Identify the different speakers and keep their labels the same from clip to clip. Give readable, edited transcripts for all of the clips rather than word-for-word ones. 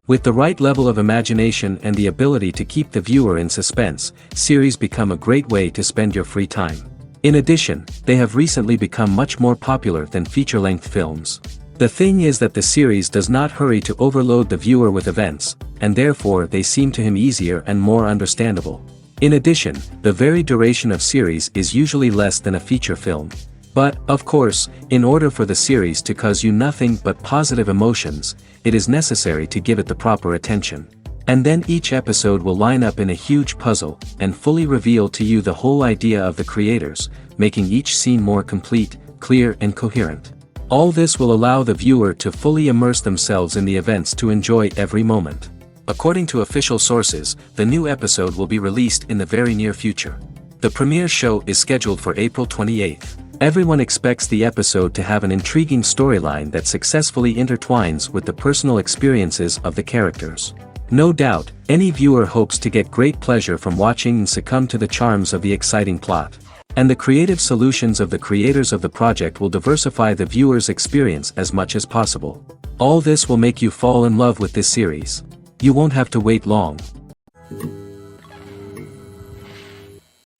Speaker 1: With the right level of imagination and the ability to keep the viewer in suspense, series become a great way to spend your free time. In addition, they have recently become much more popular than feature-length films. The thing is that the series does not hurry to overload the viewer with events, and therefore they seem to him easier and more understandable. In addition, the very duration of series is usually less than a feature film. But, of course, in order for the series to cause you nothing but positive emotions, it is necessary to give it the proper attention. And then each episode will line up in a huge puzzle, and fully reveal to you the whole idea of the creators, making each scene more complete, clear and coherent. All this will allow the viewer to fully immerse themselves in the events to enjoy every moment. According to official sources, the new episode will be released in the very near future. The premiere show is scheduled for April 28th. Everyone expects the episode to have an intriguing storyline that successfully intertwines with the personal experiences of the characters. No doubt, any viewer hopes to get great pleasure from watching and succumb to the charms of the exciting plot. And the creative solutions of the creators of the project will diversify the viewer's experience as much as possible. All this will make you fall in love with this series. You won't have to wait long.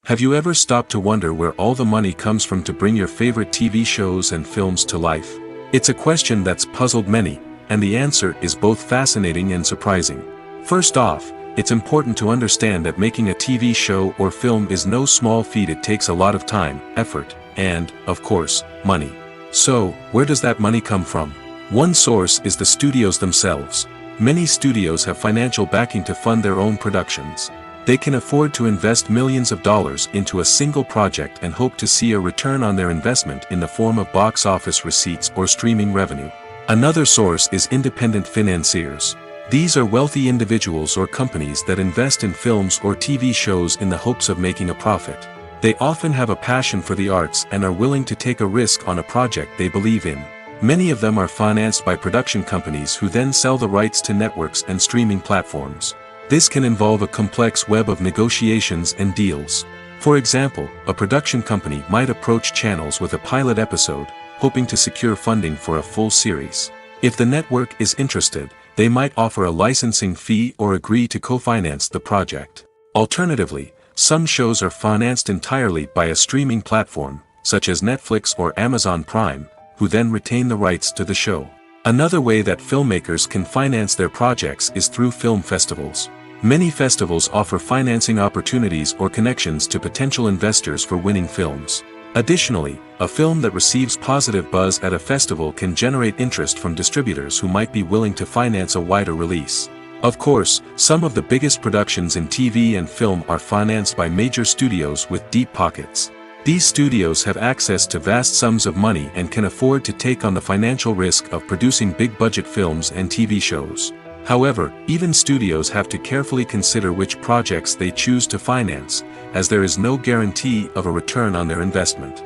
Speaker 1: Have you ever stopped to wonder where all the money comes from to bring your favorite TV shows and films to life? It's a question that's puzzled many, and the answer is both fascinating and surprising. First off, it's important to understand that making a TV show or film is no small feat. It takes a lot of time, effort, and, of course, money. So, where does that money come from? One source is the studios themselves. Many studios have financial backing to fund their own productions. They can afford to invest millions of dollars into a single project and hope to see a return on their investment in the form of box office receipts or streaming revenue. Another source is independent financiers. These are wealthy individuals or companies that invest in films or TV shows in the hopes of making a profit. They often have a passion for the arts and are willing to take a risk on a project they believe in. Many of them are financed by production companies who then sell the rights to networks and streaming platforms. This can involve a complex web of negotiations and deals. For example, a production company might approach channels with a pilot episode, hoping to secure funding for a full series. If the network is interested, they might offer a licensing fee or agree to co-finance the project. Alternatively, some shows are financed entirely by a streaming platform, such as Netflix or Amazon Prime, who then retain the rights to the show. Another way that filmmakers can finance their projects is through film festivals. Many festivals offer financing opportunities or connections to potential investors for winning films. Additionally, a film that receives positive buzz at a festival can generate interest from distributors who might be willing to finance a wider release. Of course, some of the biggest productions in TV and film are financed by major studios with deep pockets. These studios have access to vast sums of money and can afford to take on the financial risk of producing big-budget films and TV shows. However, even studios have to carefully consider which projects they choose to finance, as there is no guarantee of a return on their investment.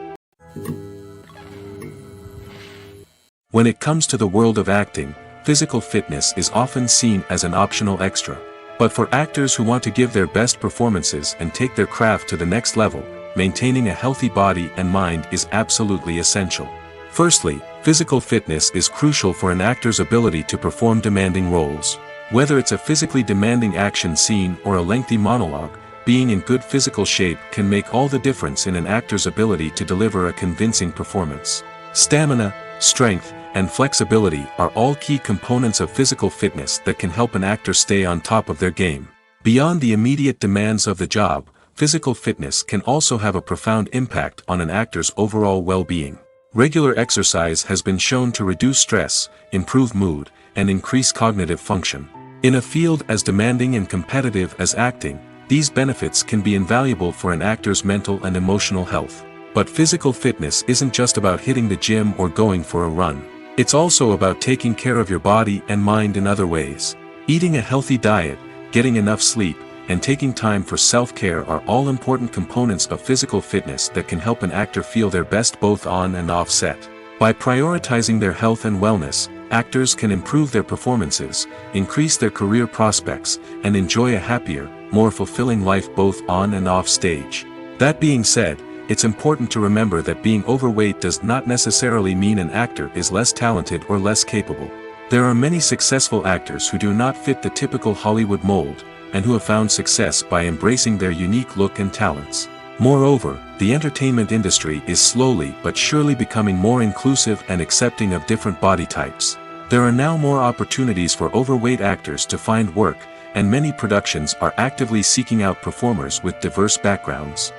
Speaker 1: When it comes to the world of acting, physical fitness is often seen as an optional extra. But for actors who want to give their best performances and take their craft to the next level, maintaining a healthy body and mind is absolutely essential. Firstly, physical fitness is crucial for an actor's ability to perform demanding roles. Whether it's a physically demanding action scene or a lengthy monologue, being in good physical shape can make all the difference in an actor's ability to deliver a convincing performance. Stamina, strength, and flexibility are all key components of physical fitness that can help an actor stay on top of their game. Beyond the immediate demands of the job, physical fitness can also have a profound impact on an actor's overall well-being. Regular exercise has been shown to reduce stress, improve mood, and increase cognitive function. In a field as demanding and competitive as acting, these benefits can be invaluable for an actor's mental and emotional health. But physical fitness isn't just about hitting the gym or going for a run. It's also about taking care of your body and mind in other ways. Eating a healthy diet, getting enough sleep, and taking time for self-care are all important components of physical fitness that can help an actor feel their best both on and off set. By prioritizing their health and wellness, actors can improve their performances, increase their career prospects, and enjoy a happier, more fulfilling life both on and off stage. That being said, it's important to remember that being overweight does not necessarily mean an actor is less talented or less capable. There are many successful actors who do not fit the typical Hollywood mold, and who have found success by embracing their unique look and talents. Moreover, the entertainment industry is slowly but surely becoming more inclusive and accepting of different body types. There are now more opportunities for overweight actors to find work, and many productions are actively seeking out performers with diverse backgrounds.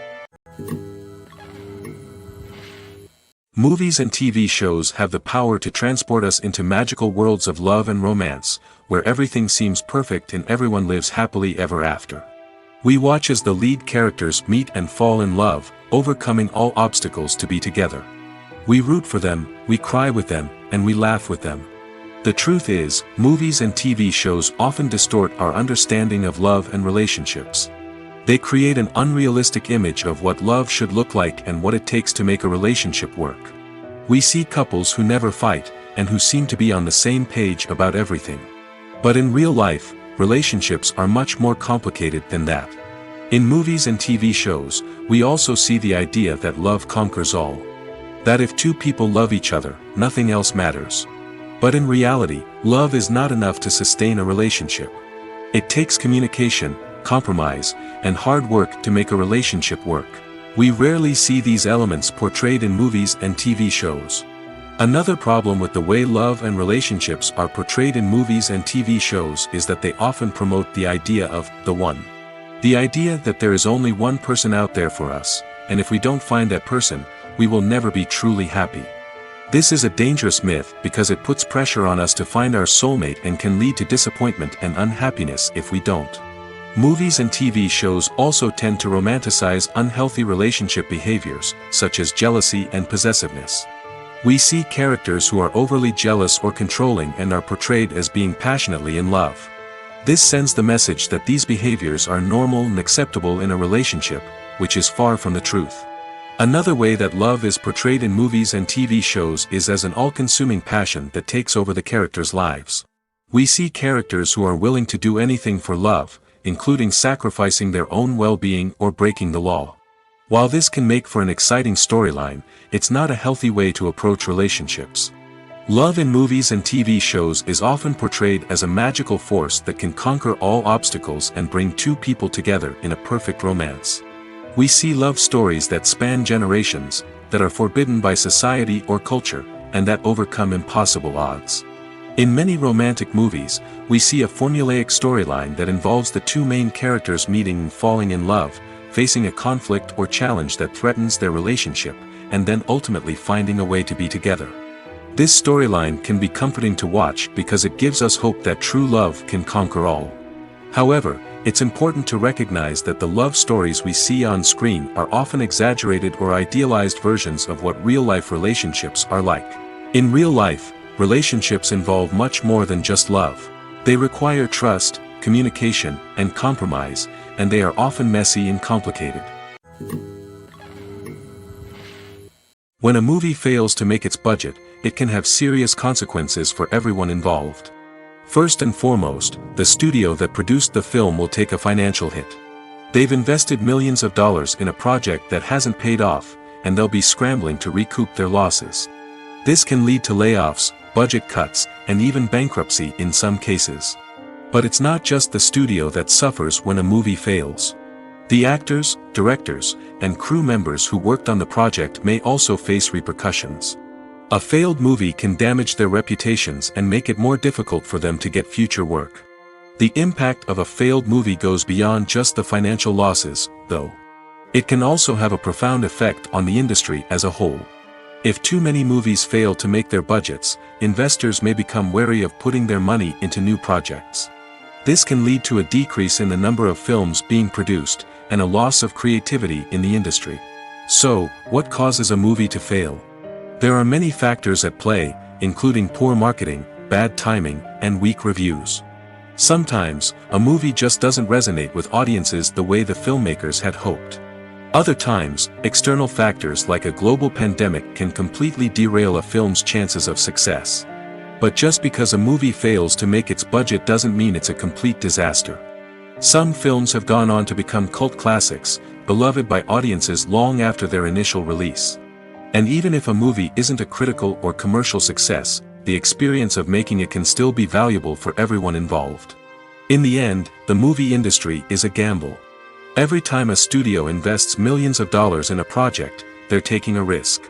Speaker 1: Movies and TV shows have the power to transport us into magical worlds of love and romance, where everything seems perfect and everyone lives happily ever after. We watch as the lead characters meet and fall in love, overcoming all obstacles to be together. We root for them, we cry with them, and we laugh with them. The truth is, movies and TV shows often distort our understanding of love and relationships. They create an unrealistic image of what love should look like and what it takes to make a relationship work. We see couples who never fight, and who seem to be on the same page about everything. But in real life, relationships are much more complicated than that. In movies and TV shows, we also see the idea that love conquers all. That if two people love each other, nothing else matters. But in reality, love is not enough to sustain a relationship. It takes communication, compromise, and hard work to make a relationship work. We rarely see these elements portrayed in movies and TV shows. Another problem with the way love and relationships are portrayed in movies and TV shows is that they often promote the idea of the one. The idea that there is only one person out there for us, and if we don't find that person, we will never be truly happy. This is a dangerous myth because it puts pressure on us to find our soulmate and can lead to disappointment and unhappiness if we don't. Movies and TV shows also tend to romanticize unhealthy relationship behaviors, such as jealousy and possessiveness. We see characters who are overly jealous or controlling and are portrayed as being passionately in love. This sends the message that these behaviors are normal and acceptable in a relationship, which is far from the truth. Another way that love is portrayed in movies and TV shows is as an all-consuming passion that takes over the characters' lives. We see characters who are willing to do anything for love, including sacrificing their own well-being or breaking the law. While this can make for an exciting storyline, it's not a healthy way to approach relationships. Love in movies and TV shows is often portrayed as a magical force that can conquer all obstacles and bring two people together in a perfect romance. We see love stories that span generations, that are forbidden by society or culture, and that overcome impossible odds. In many romantic movies, we see a formulaic storyline that involves the two main characters meeting and falling in love, facing a conflict or challenge that threatens their relationship, and then ultimately finding a way to be together. This storyline can be comforting to watch because it gives us hope that true love can conquer all. However, it's important to recognize that the love stories we see on screen are often exaggerated or idealized versions of what real-life relationships are like. In real life, relationships involve much more than just love. They require trust, communication, and compromise, and they are often messy and complicated. When a movie fails to make its budget, it can have serious consequences for everyone involved. First and foremost, the studio that produced the film will take a financial hit. They've invested millions of dollars in a project that hasn't paid off, and they'll be scrambling to recoup their losses. This can lead to layoffs, budget cuts, and even bankruptcy in some cases. But it's not just the studio that suffers when a movie fails. The actors, directors, and crew members who worked on the project may also face repercussions. A failed movie can damage their reputations and make it more difficult for them to get future work. The impact of a failed movie goes beyond just the financial losses, though. It can also have a profound effect on the industry as a whole. If too many movies fail to make their budgets, investors may become wary of putting their money into new projects. This can lead to a decrease in the number of films being produced, and a loss of creativity in the industry. So, what causes a movie to fail? There are many factors at play, including poor marketing, bad timing, and weak reviews. Sometimes, a movie just doesn't resonate with audiences the way the filmmakers had hoped. Other times, external factors like a global pandemic can completely derail a film's chances of success. But just because a movie fails to make its budget doesn't mean it's a complete disaster. Some films have gone on to become cult classics, beloved by audiences long after their initial release. And even if a movie isn't a critical or commercial success, the experience of making it can still be valuable for everyone involved. In the end, the movie industry is a gamble. Every time a studio invests millions of dollars in a project, they're taking a risk.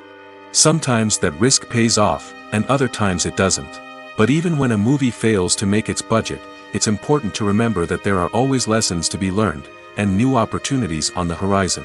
Speaker 1: Sometimes that risk pays off, and other times it doesn't. But even when a movie fails to make its budget, it's important to remember that there are always lessons to be learned, and new opportunities on the horizon.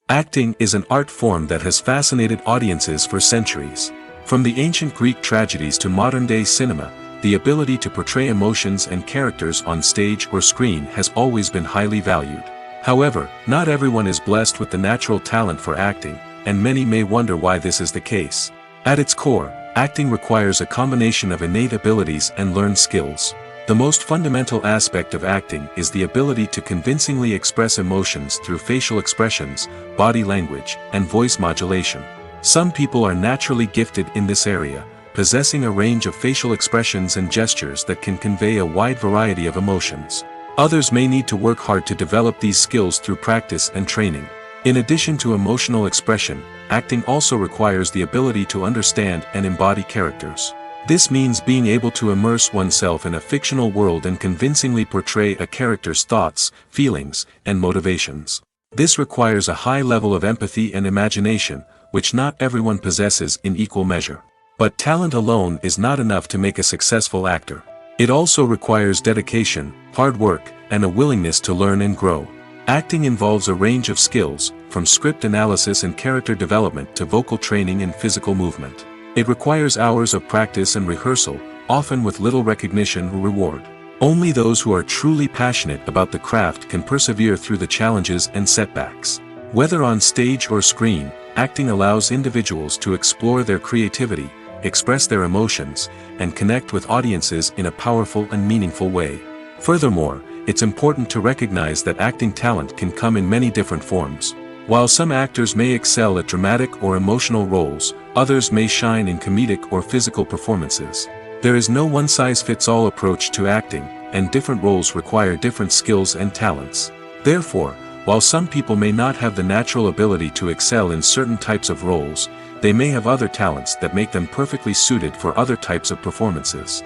Speaker 1: Acting is an art form that has fascinated audiences for centuries. From the ancient Greek tragedies to modern-day cinema, the ability to portray emotions and characters on stage or screen has always been highly valued. However, not everyone is blessed with the natural talent for acting, and many may wonder why this is the case. At its core, acting requires a combination of innate abilities and learned skills. The most fundamental aspect of acting is the ability to convincingly express emotions through facial expressions, body language, and voice modulation. Some people are naturally gifted in this area, possessing a range of facial expressions and gestures that can convey a wide variety of emotions. Others may need to work hard to develop these skills through practice and training. In addition to emotional expression, acting also requires the ability to understand and embody characters. This means being able to immerse oneself in a fictional world and convincingly portray a character's thoughts, feelings, and motivations. This requires a high level of empathy and imagination, which not everyone possesses in equal measure. But talent alone is not enough to make a successful actor. It also requires dedication, hard work, and a willingness to learn and grow. Acting involves a range of skills, from script analysis and character development to vocal training and physical movement. It requires hours of practice and rehearsal, often with little recognition or reward. Only those who are truly passionate about the craft can persevere through the challenges and setbacks. Whether on stage or screen, acting allows individuals to explore their creativity, express their emotions, and connect with audiences in a powerful and meaningful way. Furthermore, it's important to recognize that acting talent can come in many different forms. While some actors may excel at dramatic or emotional roles, others may shine in comedic or physical performances. There is no one-size-fits-all approach to acting, and different roles require different skills and talents. Therefore, while some people may not have the natural ability to excel in certain types of roles, they may have other talents that make them perfectly suited for other types of performances.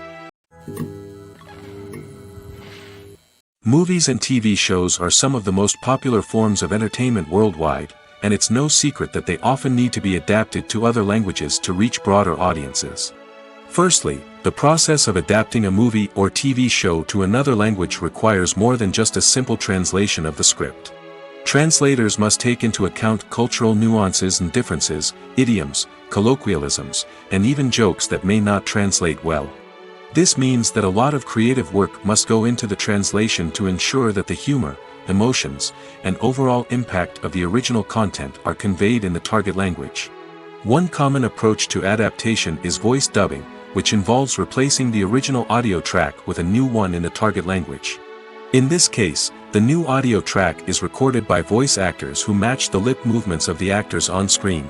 Speaker 1: Movies and TV shows are some of the most popular forms of entertainment worldwide, and it's no secret that they often need to be adapted to other languages to reach broader audiences. Firstly, the process of adapting a movie or TV show to another language requires more than just a simple translation of the script. Translators must take into account cultural nuances and differences, idioms, colloquialisms, and even jokes that may not translate well. This means that a lot of creative work must go into the translation to ensure that the humor, emotions, and overall impact of the original content are conveyed in the target language. One common approach to adaptation is voice dubbing, which involves replacing the original audio track with a new one in the target language. In this case, the new audio track is recorded by voice actors who match the lip movements of the actors on screen.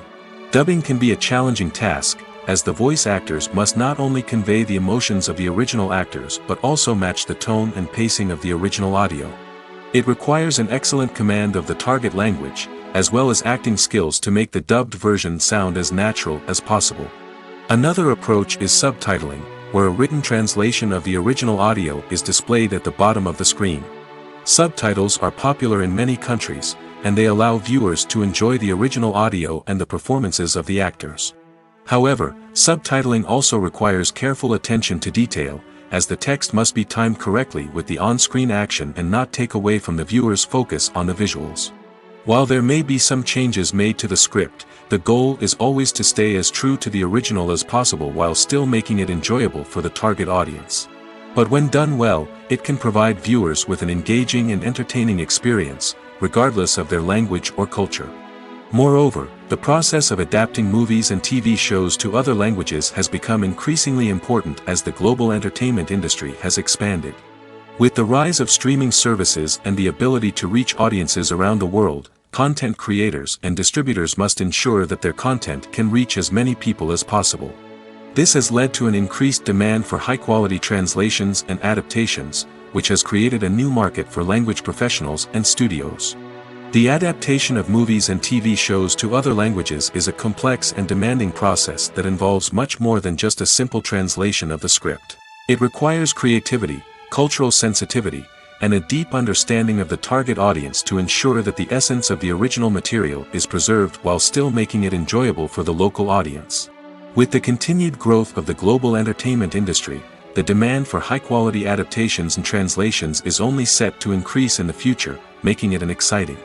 Speaker 1: Dubbing can be a challenging task, as the voice actors must not only convey the emotions of the original actors but also match the tone and pacing of the original audio. It requires an excellent command of the target language, as well as acting skills to make the dubbed version sound as natural as possible. Another approach is subtitling, where a written translation of the original audio is displayed at the bottom of the screen. Subtitles are popular in many countries, and they allow viewers to enjoy the original audio and the performances of the actors. However, subtitling also requires careful attention to detail, as the text must be timed correctly with the on-screen action and not take away from the viewer's focus on the visuals. While there may be some changes made to the script, the goal is always to stay as true to the original as possible while still making it enjoyable for the target audience. But when done well, it can provide viewers with an engaging and entertaining experience, regardless of their language or culture. Moreover, the process of adapting movies and TV shows to other languages has become increasingly important as the global entertainment industry has expanded. With the rise of streaming services and the ability to reach audiences around the world, content creators and distributors must ensure that their content can reach as many people as possible. This has led to an increased demand for high-quality translations and adaptations, which has created a new market for language professionals and studios. The adaptation of movies and TV shows to other languages is a complex and demanding process that involves much more than just a simple translation of the script. It requires creativity, cultural sensitivity, and a deep understanding of the target audience to ensure that the essence of the original material is preserved while still making it enjoyable for the local audience. With the continued growth of the global entertainment industry, the demand for high-quality adaptations and translations is only set to increase in the future, making it an exciting.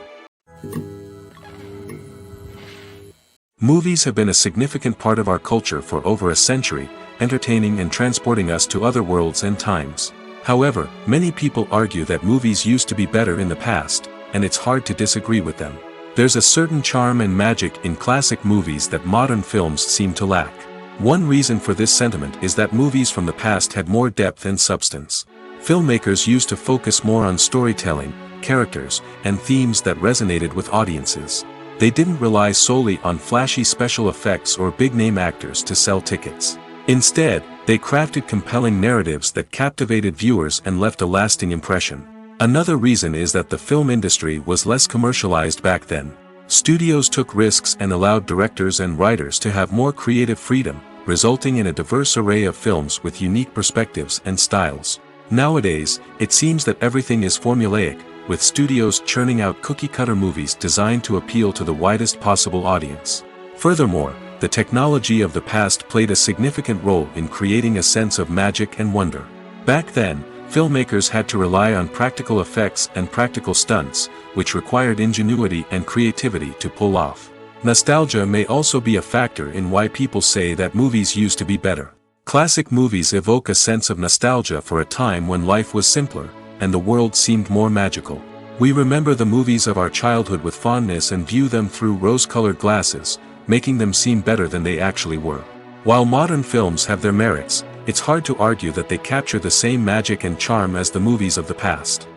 Speaker 1: Movies have been a significant part of our culture for over a century, entertaining and transporting us to other worlds and times. However, many people argue that movies used to be better in the past, and it's hard to disagree with them. There's a certain charm and magic in classic movies that modern films seem to lack. One reason for this sentiment is that movies from the past had more depth and substance. Filmmakers used to focus more on storytelling, characters, and themes that resonated with audiences. They didn't rely solely on flashy special effects or big-name actors to sell tickets. Instead, they crafted compelling narratives that captivated viewers and left a lasting impression. Another reason is that the film industry was less commercialized back then. Studios took risks and allowed directors and writers to have more creative freedom, resulting in a diverse array of films with unique perspectives and styles. Nowadays, it seems that everything is formulaic, with studios churning out cookie-cutter movies designed to appeal to the widest possible audience. Furthermore, the technology of the past played a significant role in creating a sense of magic and wonder. Back then, filmmakers had to rely on practical effects and practical stunts, which required ingenuity and creativity to pull off. Nostalgia may also be a factor in why people say that movies used to be better. Classic movies evoke a sense of nostalgia for a time when life was simpler, and the world seemed more magical. We remember the movies of our childhood with fondness and view them through rose-colored glasses, making them seem better than they actually were. While modern films have their merits, it's hard to argue that they capture the same magic and charm as the movies of the past.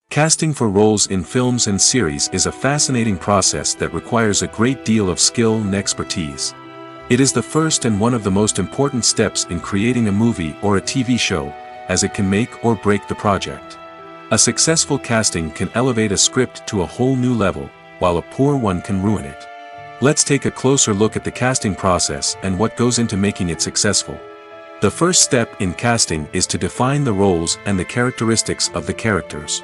Speaker 1: Casting for roles in films and series is a fascinating process that requires a great deal of skill and expertise. It is the first and one of the most important steps in creating a movie or a TV show, as it can make or break the project. A successful casting can elevate a script to a whole new level, while a poor one can ruin it. Let's take a closer look at the casting process and what goes into making it successful. The first step in casting is to define the roles and the characteristics of the characters.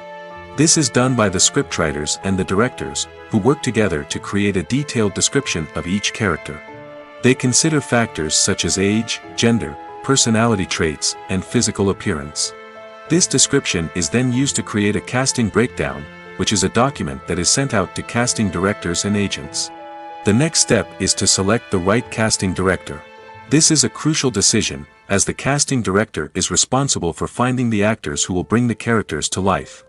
Speaker 1: This is done by the scriptwriters and the directors, who work together to create a detailed description of each character. They consider factors such as age, gender, personality traits, and physical appearance. This description is then used to create a casting breakdown, which is a document that is sent out to casting directors and agents. The next step is to select the right casting director. This is a crucial decision, as the casting director is responsible for finding the actors who will bring the characters to life.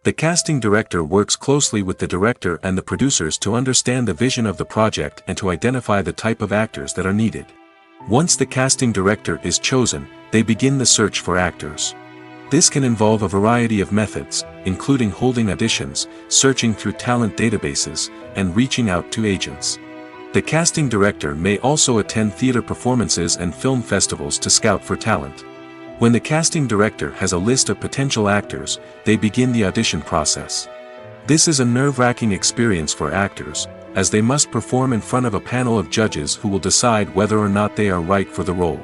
Speaker 1: The casting director works closely with the director and the producers to understand the vision of the project and to identify the type of actors that are needed. Once the casting director is chosen, they begin the search for actors. This can involve a variety of methods, including holding auditions, searching through talent databases, and reaching out to agents. The casting director may also attend theater performances and film festivals to scout for talent. When the casting director has a list of potential actors, they begin the audition process. This is a nerve-wracking experience for actors, as they must perform in front of a panel of judges who will decide whether or not they are right for the role.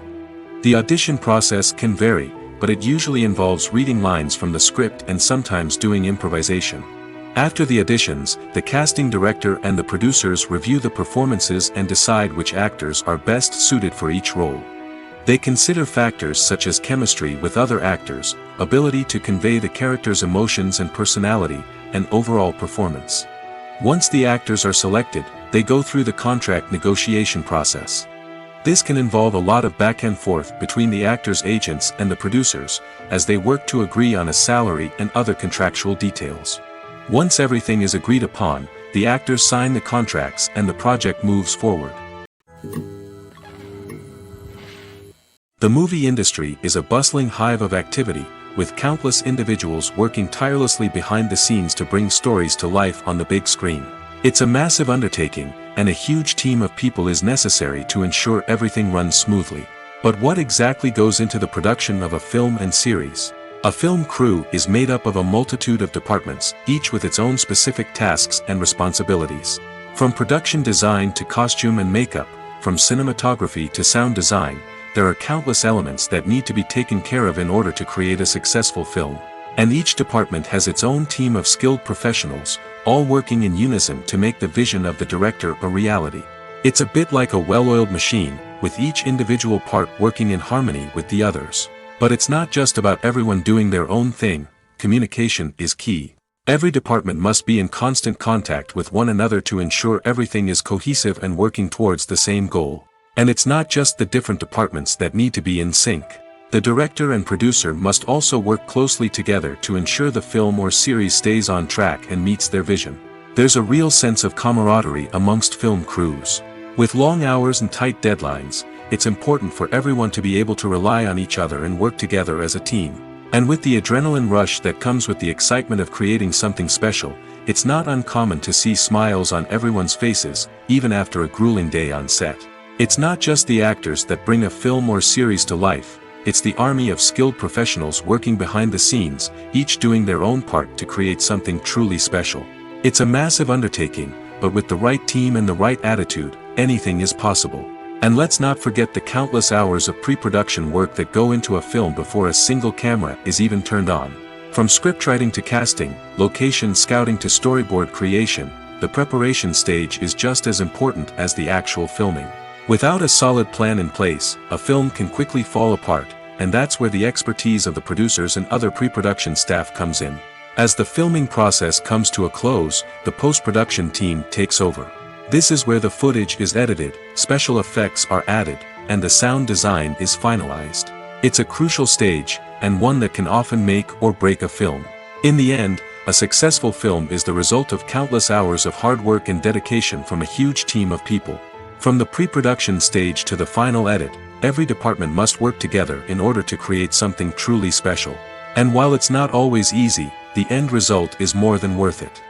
Speaker 1: The audition process can vary, but it usually involves reading lines from the script and sometimes doing improvisation. After the auditions, the casting director and the producers review the performances and decide which actors are best suited for each role. They consider factors such as chemistry with other actors, ability to convey the character's emotions and personality, and overall performance. Once the actors are selected, they go through the contract negotiation process. This can involve a lot of back and forth between the actors' agents and the producers, as they work to agree on a salary and other contractual details. Once everything is agreed upon, the actors sign the contracts and the project moves forward. The movie industry is a bustling hive of activity, with countless individuals working tirelessly behind the scenes to bring stories to life on the big screen. It's a massive undertaking, and a huge team of people is necessary to ensure everything runs smoothly. But what exactly goes into the production of a film and series? A film crew is made up of a multitude of departments, each with its own specific tasks and responsibilities. From production design to costume and makeup, from cinematography to sound design, there are countless elements that need to be taken care of in order to create a successful film. And each department has its own team of skilled professionals, all working in unison to make the vision of the director a reality. It's a bit like a well-oiled machine, with each individual part working in harmony with the others. But it's not just about everyone doing their own thing. Communication is key. Every department must be in constant contact with one another to ensure everything is cohesive and working towards the same goal. And it's not just the different departments that need to be in sync. The director and producer must also work closely together to ensure the film or series stays on track and meets their vision. There's a real sense of camaraderie amongst film crews. With long hours and tight deadlines, it's important for everyone to be able to rely on each other and work together as a team. And with the adrenaline rush that comes with the excitement of creating something special, it's not uncommon to see smiles on everyone's faces, even after a grueling day on set. It's not just the actors that bring a film or series to life, it's the army of skilled professionals working behind the scenes, each doing their own part to create something truly special. It's a massive undertaking, but with the right team and the right attitude, anything is possible. And let's not forget the countless hours of pre-production work that go into a film before a single camera is even turned on. From scriptwriting to casting, location scouting to storyboard creation, the preparation stage is just as important as the actual filming. Without a solid plan in place, a film can quickly fall apart, and that's where the expertise of the producers and other pre-production staff comes in. As the filming process comes to a close, the post-production team takes over. This is where the footage is edited, special effects are added, and the sound design is finalized. It's a crucial stage, and one that can often make or break a film. In the end, a successful film is the result of countless hours of hard work and dedication from a huge team of people. From the pre-production stage to the final edit, every department must work together in order to create something truly special. And while it's not always easy, the end result is more than worth it.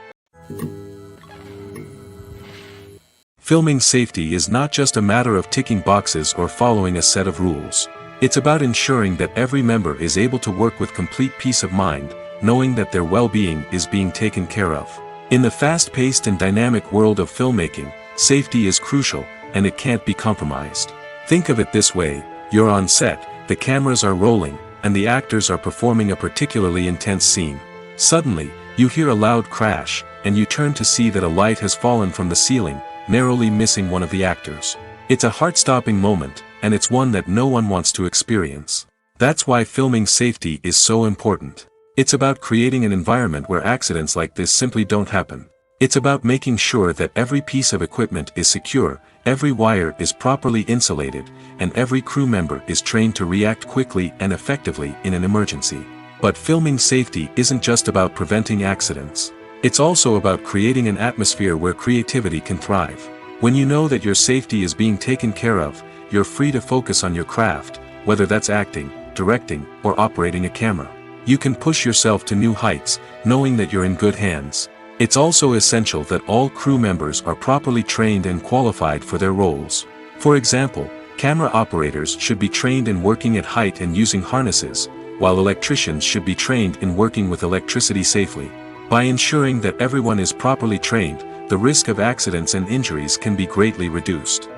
Speaker 1: Filming safety is not just a matter of ticking boxes or following a set of rules. It's about ensuring that every member is able to work with complete peace of mind, knowing that their well-being is being taken care of. In the fast-paced and dynamic world of filmmaking, safety is crucial, and it can't be compromised. Think of it this way: you're on set, the cameras are rolling, and the actors are performing a particularly intense scene. Suddenly, you hear a loud crash, and you turn to see that a light has fallen from the ceiling, narrowly missing one of the actors. It's a heart-stopping moment, and it's one that no one wants to experience. That's why filming safety is so important. It's about creating an environment where accidents like this simply don't happen. It's about making sure that every piece of equipment is secure, every wire is properly insulated, and every crew member is trained to react quickly and effectively in an emergency. But filming safety isn't just about preventing accidents. It's also about creating an atmosphere where creativity can thrive. When you know that your safety is being taken care of, you're free to focus on your craft, whether that's acting, directing, or operating a camera. You can push yourself to new heights, knowing that you're in good hands. It's also essential that all crew members are properly trained and qualified for their roles. For example, camera operators should be trained in working at height and using harnesses, while electricians should be trained in working with electricity safely. By ensuring that everyone is properly trained, the risk of accidents and injuries can be greatly reduced.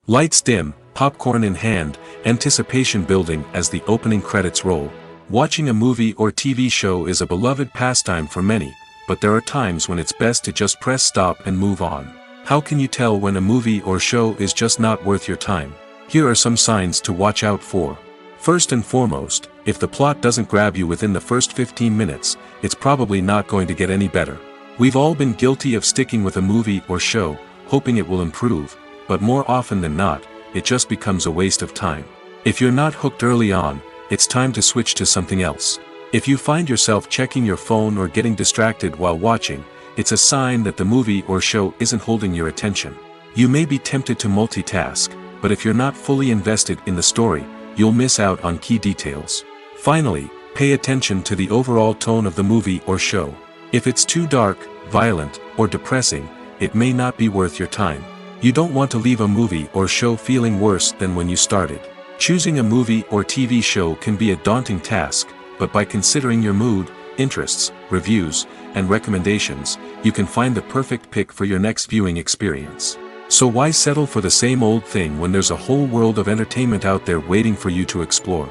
Speaker 1: Lights dim, popcorn in hand, anticipation building as the opening credits roll. Watching a movie or TV show is a beloved pastime for many, but there are times when it's best to just press stop and move on. How can you tell when a movie or show is just not worth your time? Here are some signs to watch out for. First and foremost, if the plot doesn't grab you within the first 15 minutes, it's probably not going to get any better. We've all been guilty of sticking with a movie or show, hoping it will improve, but more often than not, it just becomes a waste of time. If you're not hooked early on, it's time to switch to something else. If you find yourself checking your phone or getting distracted while watching, it's a sign that the movie or show isn't holding your attention. You may be tempted to multitask, but if you're not fully invested in the story, you'll miss out on key details. Finally, pay attention to the overall tone of the movie or show. If it's too dark, violent, or depressing, it may not be worth your time. You don't want to leave a movie or show feeling worse than when you started. Choosing a movie or TV show can be a daunting task, but by considering your mood, interests, reviews, and recommendations, you can find the perfect pick for your next viewing experience. So why settle for the same old thing when there's a whole world of entertainment out there waiting for you to explore?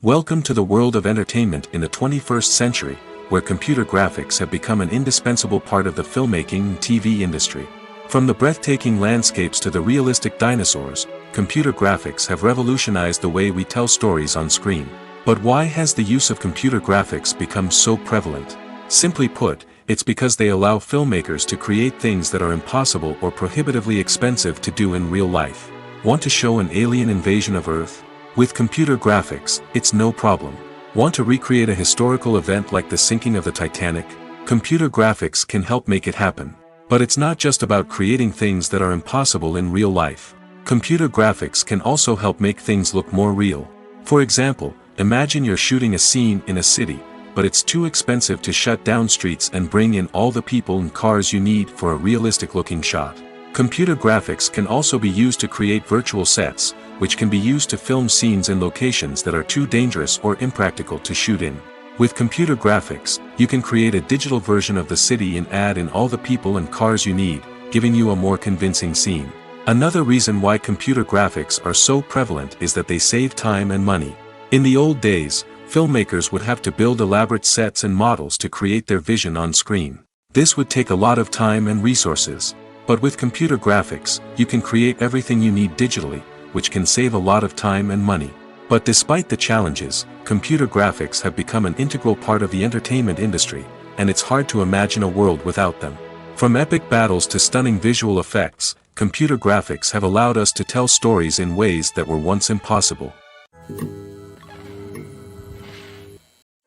Speaker 1: Welcome to the world of entertainment in the 21st century, where computer graphics have become an indispensable part of the filmmaking and TV industry. From the breathtaking landscapes to the realistic dinosaurs, computer graphics have revolutionized the way we tell stories on screen. But why has the use of computer graphics become so prevalent? Simply put, it's because they allow filmmakers to create things that are impossible or prohibitively expensive to do in real life. Want to show an alien invasion of Earth? With computer graphics, it's no problem. Want to recreate a historical event like the sinking of the Titanic? Computer graphics can help make it happen. But it's not just about creating things that are impossible in real life. Computer graphics can also help make things look more real. For example, imagine you're shooting a scene in a city, but it's too expensive to shut down streets and bring in all the people and cars you need for a realistic-looking shot. Computer graphics can also be used to create virtual sets, which can be used to film scenes in locations that are too dangerous or impractical to shoot in. With computer graphics, you can create a digital version of the city and add in all the people and cars you need, giving you a more convincing scene. Another reason why computer graphics are so prevalent is that they save time and money. In the old days, filmmakers would have to build elaborate sets and models to create their vision on screen. This would take a lot of time and resources. But with computer graphics, you can create everything you need digitally, which can save a lot of time and money. But despite the challenges, computer graphics have become an integral part of the entertainment industry, and it's hard to imagine a world without them. From epic battles to stunning visual effects, computer graphics have allowed us to tell stories in ways that were once impossible.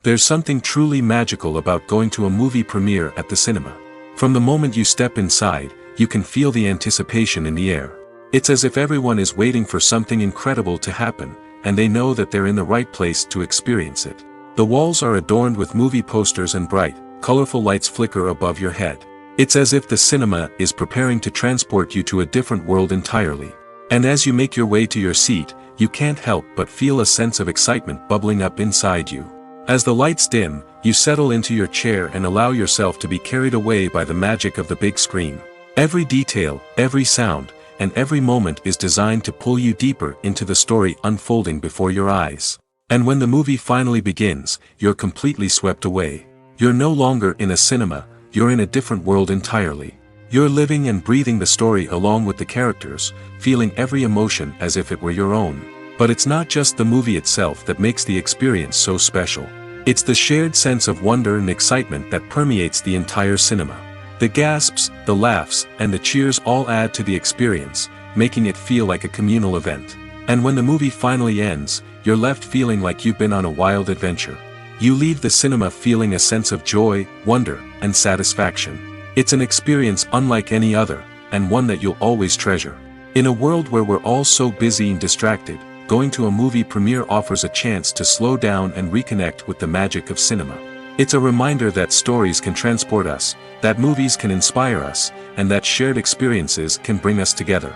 Speaker 1: There's something truly magical about going to a movie premiere at the cinema. From the moment you step inside, you can feel the anticipation in the air. It's as if everyone is waiting for something incredible to happen, and they know that they're in the right place to experience it. The walls are adorned with movie posters and bright, colorful lights flicker above your head. It's as if the cinema is preparing to transport you to a different world entirely. And as you make your way to your seat, you can't help but feel a sense of excitement bubbling up inside you. As the lights dim, you settle into your chair and allow yourself to be carried away by the magic of the big screen. Every detail, every sound, and every moment is designed to pull you deeper into the story unfolding before your eyes. And when the movie finally begins, you're completely swept away. You're no longer in a cinema, you're in a different world entirely. You're living and breathing the story along with the characters, feeling every emotion as if it were your own. But it's not just the movie itself that makes the experience so special. It's the shared sense of wonder and excitement that permeates the entire cinema. The gasps, the laughs, and the cheers all add to the experience, making it feel like a communal event. And when the movie finally ends, you're left feeling like you've been on a wild adventure. You leave the cinema feeling a sense of joy, wonder, and satisfaction. It's an experience unlike any other, and one that you'll always treasure. In a world where we're all so busy and distracted, going to a movie premiere offers a chance to slow down and reconnect with the magic of cinema. It's a reminder that stories can transport us, that movies can inspire us, and that shared experiences can bring us together.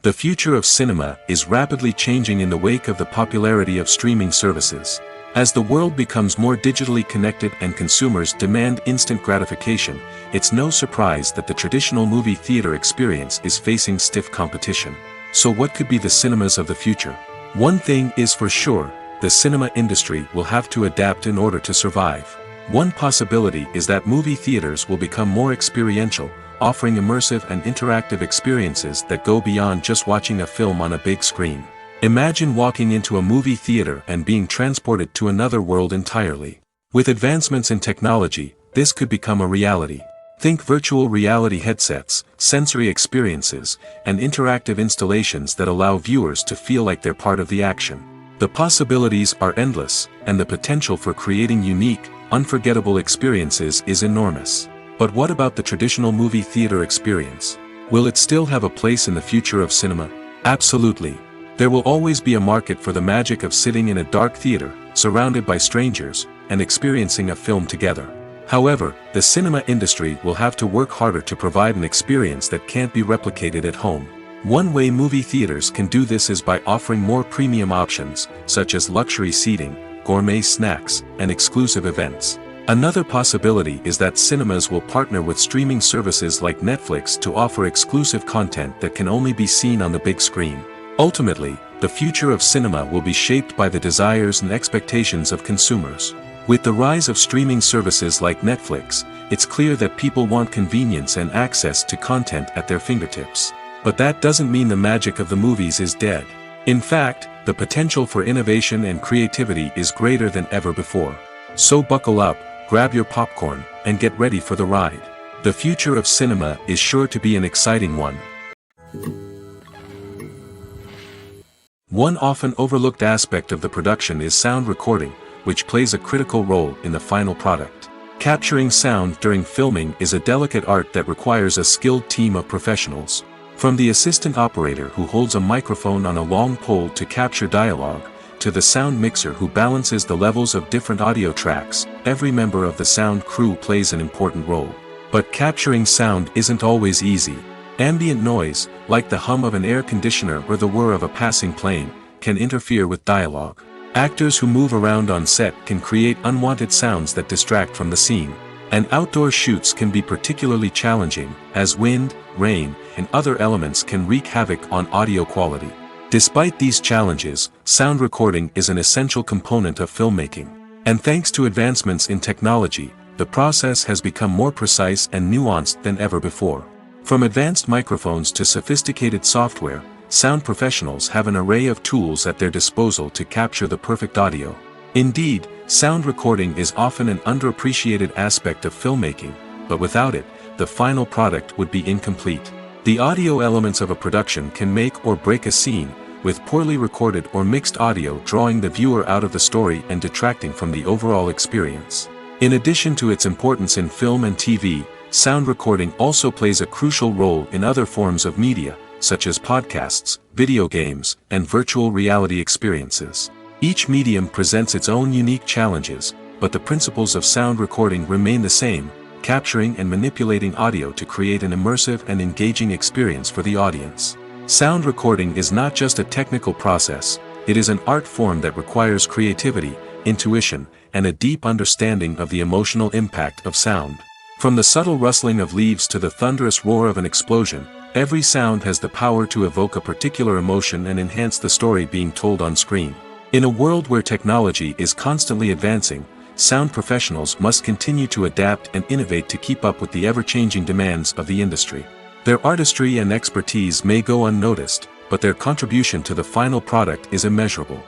Speaker 1: The future of cinema is rapidly changing in the wake of the popularity of streaming services. As the world becomes more digitally connected and consumers demand instant gratification, it's no surprise that the traditional movie theater experience is facing stiff competition. So what could be the cinemas of the future? One thing is for sure, the cinema industry will have to adapt in order to survive. One possibility is that movie theaters will become more experiential, offering immersive and interactive experiences that go beyond just watching a film on a big screen. Imagine walking into a movie theater and being transported to another world entirely. With advancements in technology, this could become a reality. Think virtual reality headsets, sensory experiences, and interactive installations that allow viewers to feel like they're part of the action. The possibilities are endless, and the potential for creating unique, unforgettable experiences is enormous. But what about the traditional movie theater experience? Will it still have a place in the future of cinema? Absolutely. There will always be a market for the magic of sitting in a dark theater, surrounded by strangers, and experiencing a film together. However, the cinema industry will have to work harder to provide an experience that can't be replicated at home. One way movie theaters can do this is by offering more premium options, such as luxury seating, gourmet snacks, and exclusive events. Another possibility is that cinemas will partner with streaming services like Netflix to offer exclusive content that can only be seen on the big screen. Ultimately, the future of cinema will be shaped by the desires and expectations of consumers. With the rise of streaming services like Netflix, it's clear that people want convenience and access to content at their fingertips. But that doesn't mean the magic of the movies is dead. In fact, the potential for innovation and creativity is greater than ever before. So buckle up, grab your popcorn, and get ready for the ride. The future of cinema is sure to be an exciting one. One often overlooked aspect of the production is sound recording, which plays a critical role in the final product. Capturing sound during filming is a delicate art that requires a skilled team of professionals. From the assistant operator who holds a microphone on a long pole to capture dialogue, to the sound mixer who balances the levels of different audio tracks, every member of the sound crew plays an important role. But capturing sound isn't always easy. Ambient noise, like the hum of an air conditioner or the whir of a passing plane, can interfere with dialogue. Actors who move around on set can create unwanted sounds that distract from the scene. And outdoor shoots can be particularly challenging, as wind, rain, and other elements can wreak havoc on audio quality. Despite these challenges, sound recording is an essential component of filmmaking. And thanks to advancements in technology, the process has become more precise and nuanced than ever before. From advanced microphones to sophisticated software, sound professionals have an array of tools at their disposal to capture the perfect audio. Indeed, sound recording is often an underappreciated aspect of filmmaking, but without it, the final product would be incomplete. The audio elements of a production can make or break a scene, with poorly recorded or mixed audio drawing the viewer out of the story and detracting from the overall experience. In addition to its importance in film and TV, sound recording also plays a crucial role in other forms of media, such as podcasts, video games, and virtual reality experiences. Each medium presents its own unique challenges, but the principles of sound recording remain the same, capturing and manipulating audio to create an immersive and engaging experience for the audience. Sound recording is not just a technical process, it is an art form that requires creativity, intuition, and a deep understanding of the emotional impact of sound. From the subtle rustling of leaves to the thunderous roar of an explosion, every sound has the power to evoke a particular emotion and enhance the story being told on screen. In a world where technology is constantly advancing, sound professionals must continue to adapt and innovate to keep up with the ever-changing demands of the industry. Their artistry and expertise may go unnoticed, but their contribution to the final product is immeasurable.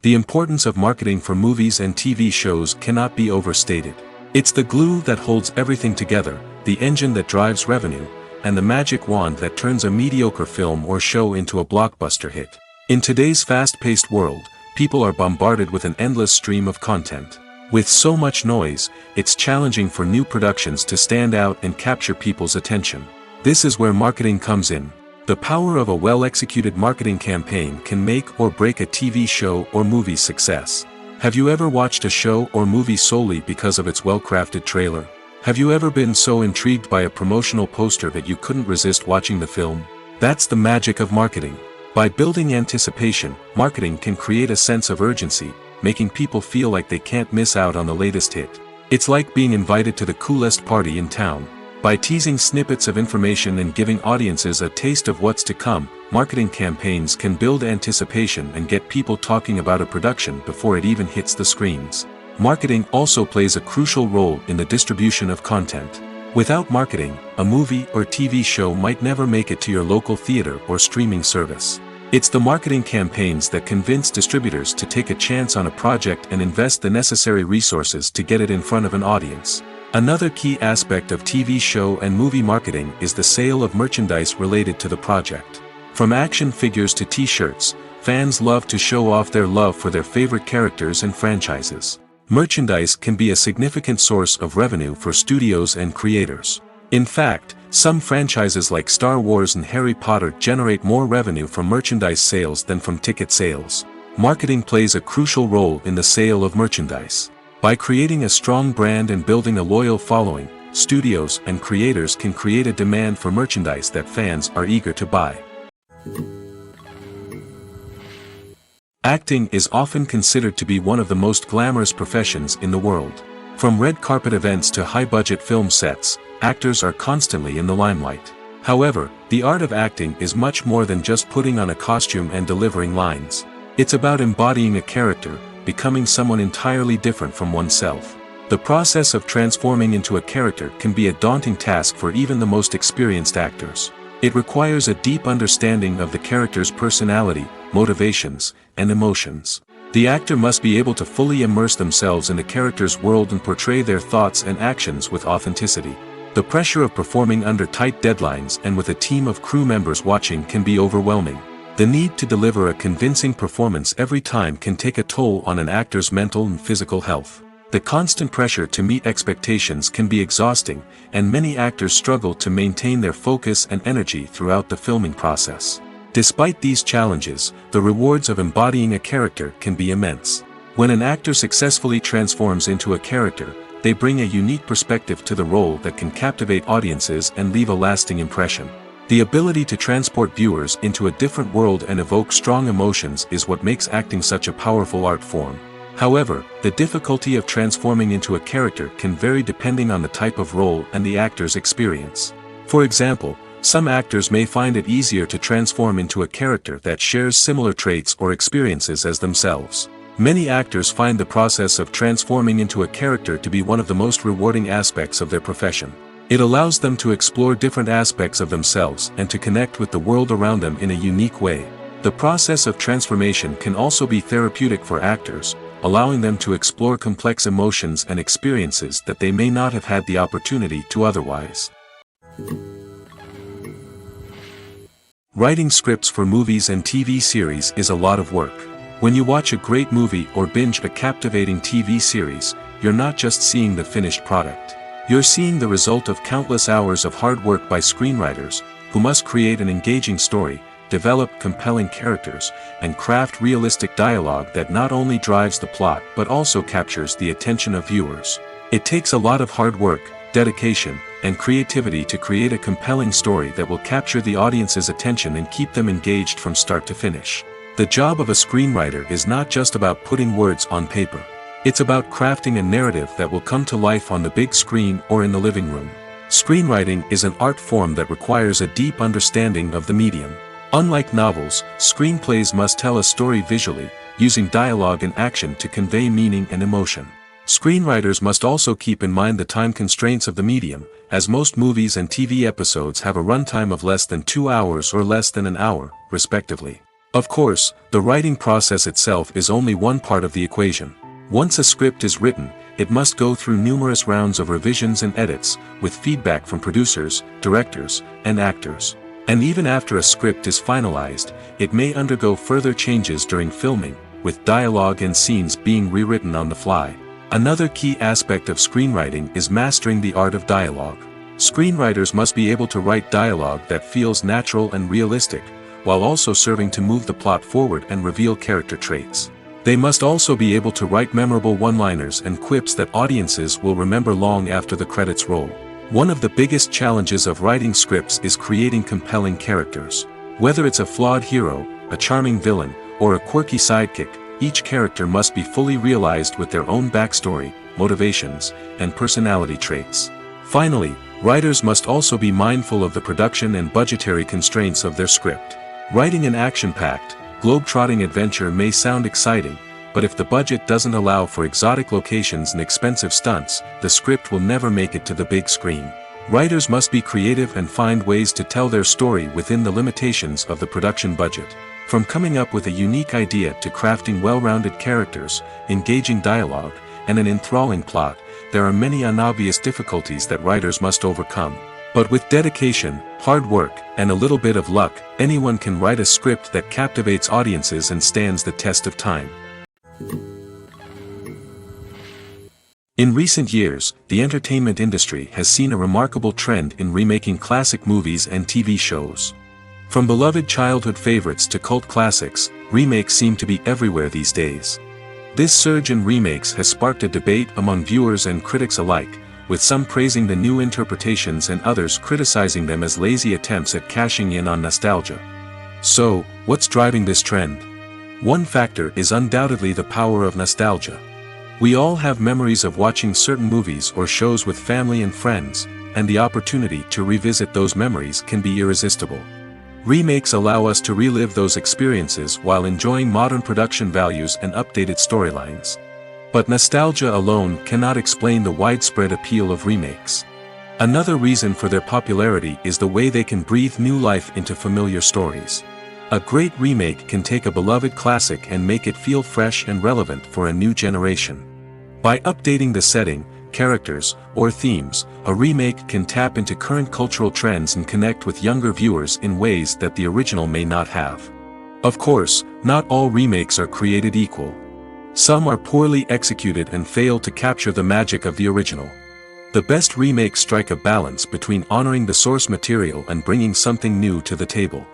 Speaker 1: The importance of marketing for movies and TV shows cannot be overstated. It's the glue that holds everything together, the engine that drives revenue, and the magic wand that turns a mediocre film or show into a blockbuster hit. In today's fast-paced world, people are bombarded with an endless stream of content. With so much noise, it's challenging for new productions to stand out and capture people's attention. This is where marketing comes in. The power of a well-executed marketing campaign can make or break a TV show or movie's success. Have you ever watched a show or movie solely because of its well-crafted trailer? Have you ever been so intrigued by a promotional poster that you couldn't resist watching the film? That's the magic of marketing. By building anticipation, marketing can create a sense of urgency, making people feel like they can't miss out on the latest hit. It's like being invited to the coolest party in town. By teasing snippets of information and giving audiences a taste of what's to come, marketing campaigns can build anticipation and get people talking about a production before it even hits the screens. Marketing also plays a crucial role in the distribution of content. Without marketing, a movie or TV show might never make it to your local theater or streaming service. It's the marketing campaigns that convince distributors to take a chance on a project and invest the necessary resources to get it in front of an audience. Another key aspect of TV show and movie marketing is the sale of merchandise related to the project. From action figures to t-shirts, fans love to show off their love for their favorite characters and franchises. Merchandise can be a significant source of revenue for studios and creators. In fact, some franchises like Star Wars and Harry Potter generate more revenue from merchandise sales than from ticket sales. Marketing plays a crucial role in the sale of merchandise. By creating a strong brand and building a loyal following, studios and creators can create a demand for merchandise that fans are eager to buy. Acting is often considered to be one of the most glamorous professions in the world. From red carpet events to high-budget film sets, actors are constantly in the limelight. However, the art of acting is much more than just putting on a costume and delivering lines. It's about embodying a character, becoming someone entirely different from oneself. The process of transforming into a character can be a daunting task for even the most experienced actors. It requires a deep understanding of the character's personality, motivations, and emotions. The actor must be able to fully immerse themselves in the character's world and portray their thoughts and actions with authenticity. The pressure of performing under tight deadlines and with a team of crew members watching can be overwhelming. The need to deliver a convincing performance every time can take a toll on an actor's mental and physical health. The constant pressure to meet expectations can be exhausting, and many actors struggle to maintain their focus and energy throughout the filming process. Despite these challenges, the rewards of embodying a character can be immense. When an actor successfully transforms into a character, they bring a unique perspective to the role that can captivate audiences and leave a lasting impression. The ability to transport viewers into a different world and evoke strong emotions is what makes acting such a powerful art form. However, the difficulty of transforming into a character can vary depending on the type of role and the actor's experience. For example, some actors may find it easier to transform into a character that shares similar traits or experiences as themselves. Many actors find the process of transforming into a character to be one of the most rewarding aspects of their profession. It allows them to explore different aspects of themselves and to connect with the world around them in a unique way. The process of transformation can also be therapeutic for actors, allowing them to explore complex emotions and experiences that they may not have had the opportunity to otherwise. Writing scripts for movies and TV series is a lot of work. When you watch a great movie or binge a captivating TV series, you're not just seeing the finished product. You're seeing the result of countless hours of hard work by screenwriters, who must create an engaging story, develop compelling characters, and craft realistic dialogue that not only drives the plot but also captures the attention of viewers. It takes a lot of hard work, dedication, and creativity to create a compelling story that will capture the audience's attention and keep them engaged from start to finish. The job of a screenwriter is not just about putting words on paper. It's about crafting a narrative that will come to life on the big screen or in the living room. Screenwriting is an art form that requires a deep understanding of the medium. Unlike novels, screenplays must tell a story visually, using dialogue and action to convey meaning and emotion. Screenwriters must also keep in mind the time constraints of the medium, as most movies and TV episodes have a runtime of less than 2 hours or less than an hour, respectively. Of course, the writing process itself is only one part of the equation. Once a script is written, it must go through numerous rounds of revisions and edits, with feedback from producers, directors, and actors. And even after a script is finalized, it may undergo further changes during filming, with dialogue and scenes being rewritten on the fly. Another key aspect of screenwriting is mastering the art of dialogue. Screenwriters must be able to write dialogue that feels natural and realistic, while also serving to move the plot forward and reveal character traits. They must also be able to write memorable one-liners and quips that audiences will remember long after the credits roll. One of the biggest challenges of writing scripts is creating compelling characters. Whether it's a flawed hero, a charming villain, or a quirky sidekick, each character must be fully realized with their own backstory, motivations, and personality traits. Finally, writers must also be mindful of the production and budgetary constraints of their script. Writing an action-packed, globe-trotting adventure may sound exciting, but if the budget doesn't allow for exotic locations and expensive stunts, the script will never make it to the big screen. Writers must be creative and find ways to tell their story within the limitations of the production budget. From coming up with a unique idea to crafting well-rounded characters, engaging dialogue, and an enthralling plot, there are many unobvious difficulties that writers must overcome. But with dedication, hard work, and a little bit of luck, anyone can write a script that captivates audiences and stands the test of time. In recent years, the entertainment industry has seen a remarkable trend in remaking classic movies and TV shows. From beloved childhood favorites to cult classics, remakes seem to be everywhere these days. This surge in remakes has sparked a debate among viewers and critics alike, with some praising the new interpretations and others criticizing them as lazy attempts at cashing in on nostalgia. So, what's driving this trend? One factor is undoubtedly the power of nostalgia. We all have memories of watching certain movies or shows with family and friends, and the opportunity to revisit those memories can be irresistible. Remakes allow us to relive those experiences while enjoying modern production values and updated storylines. But nostalgia alone cannot explain the widespread appeal of remakes. Another reason for their popularity is the way they can breathe new life into familiar stories. A great remake can take a beloved classic and make it feel fresh and relevant for a new generation. By updating the setting, characters, or themes, a remake can tap into current cultural trends and connect with younger viewers in ways that the original may not have. Of course, not all remakes are created equal. Some are poorly executed and fail to capture the magic of the original. The best remakes strike a balance between honoring the source material and bringing something new to the table.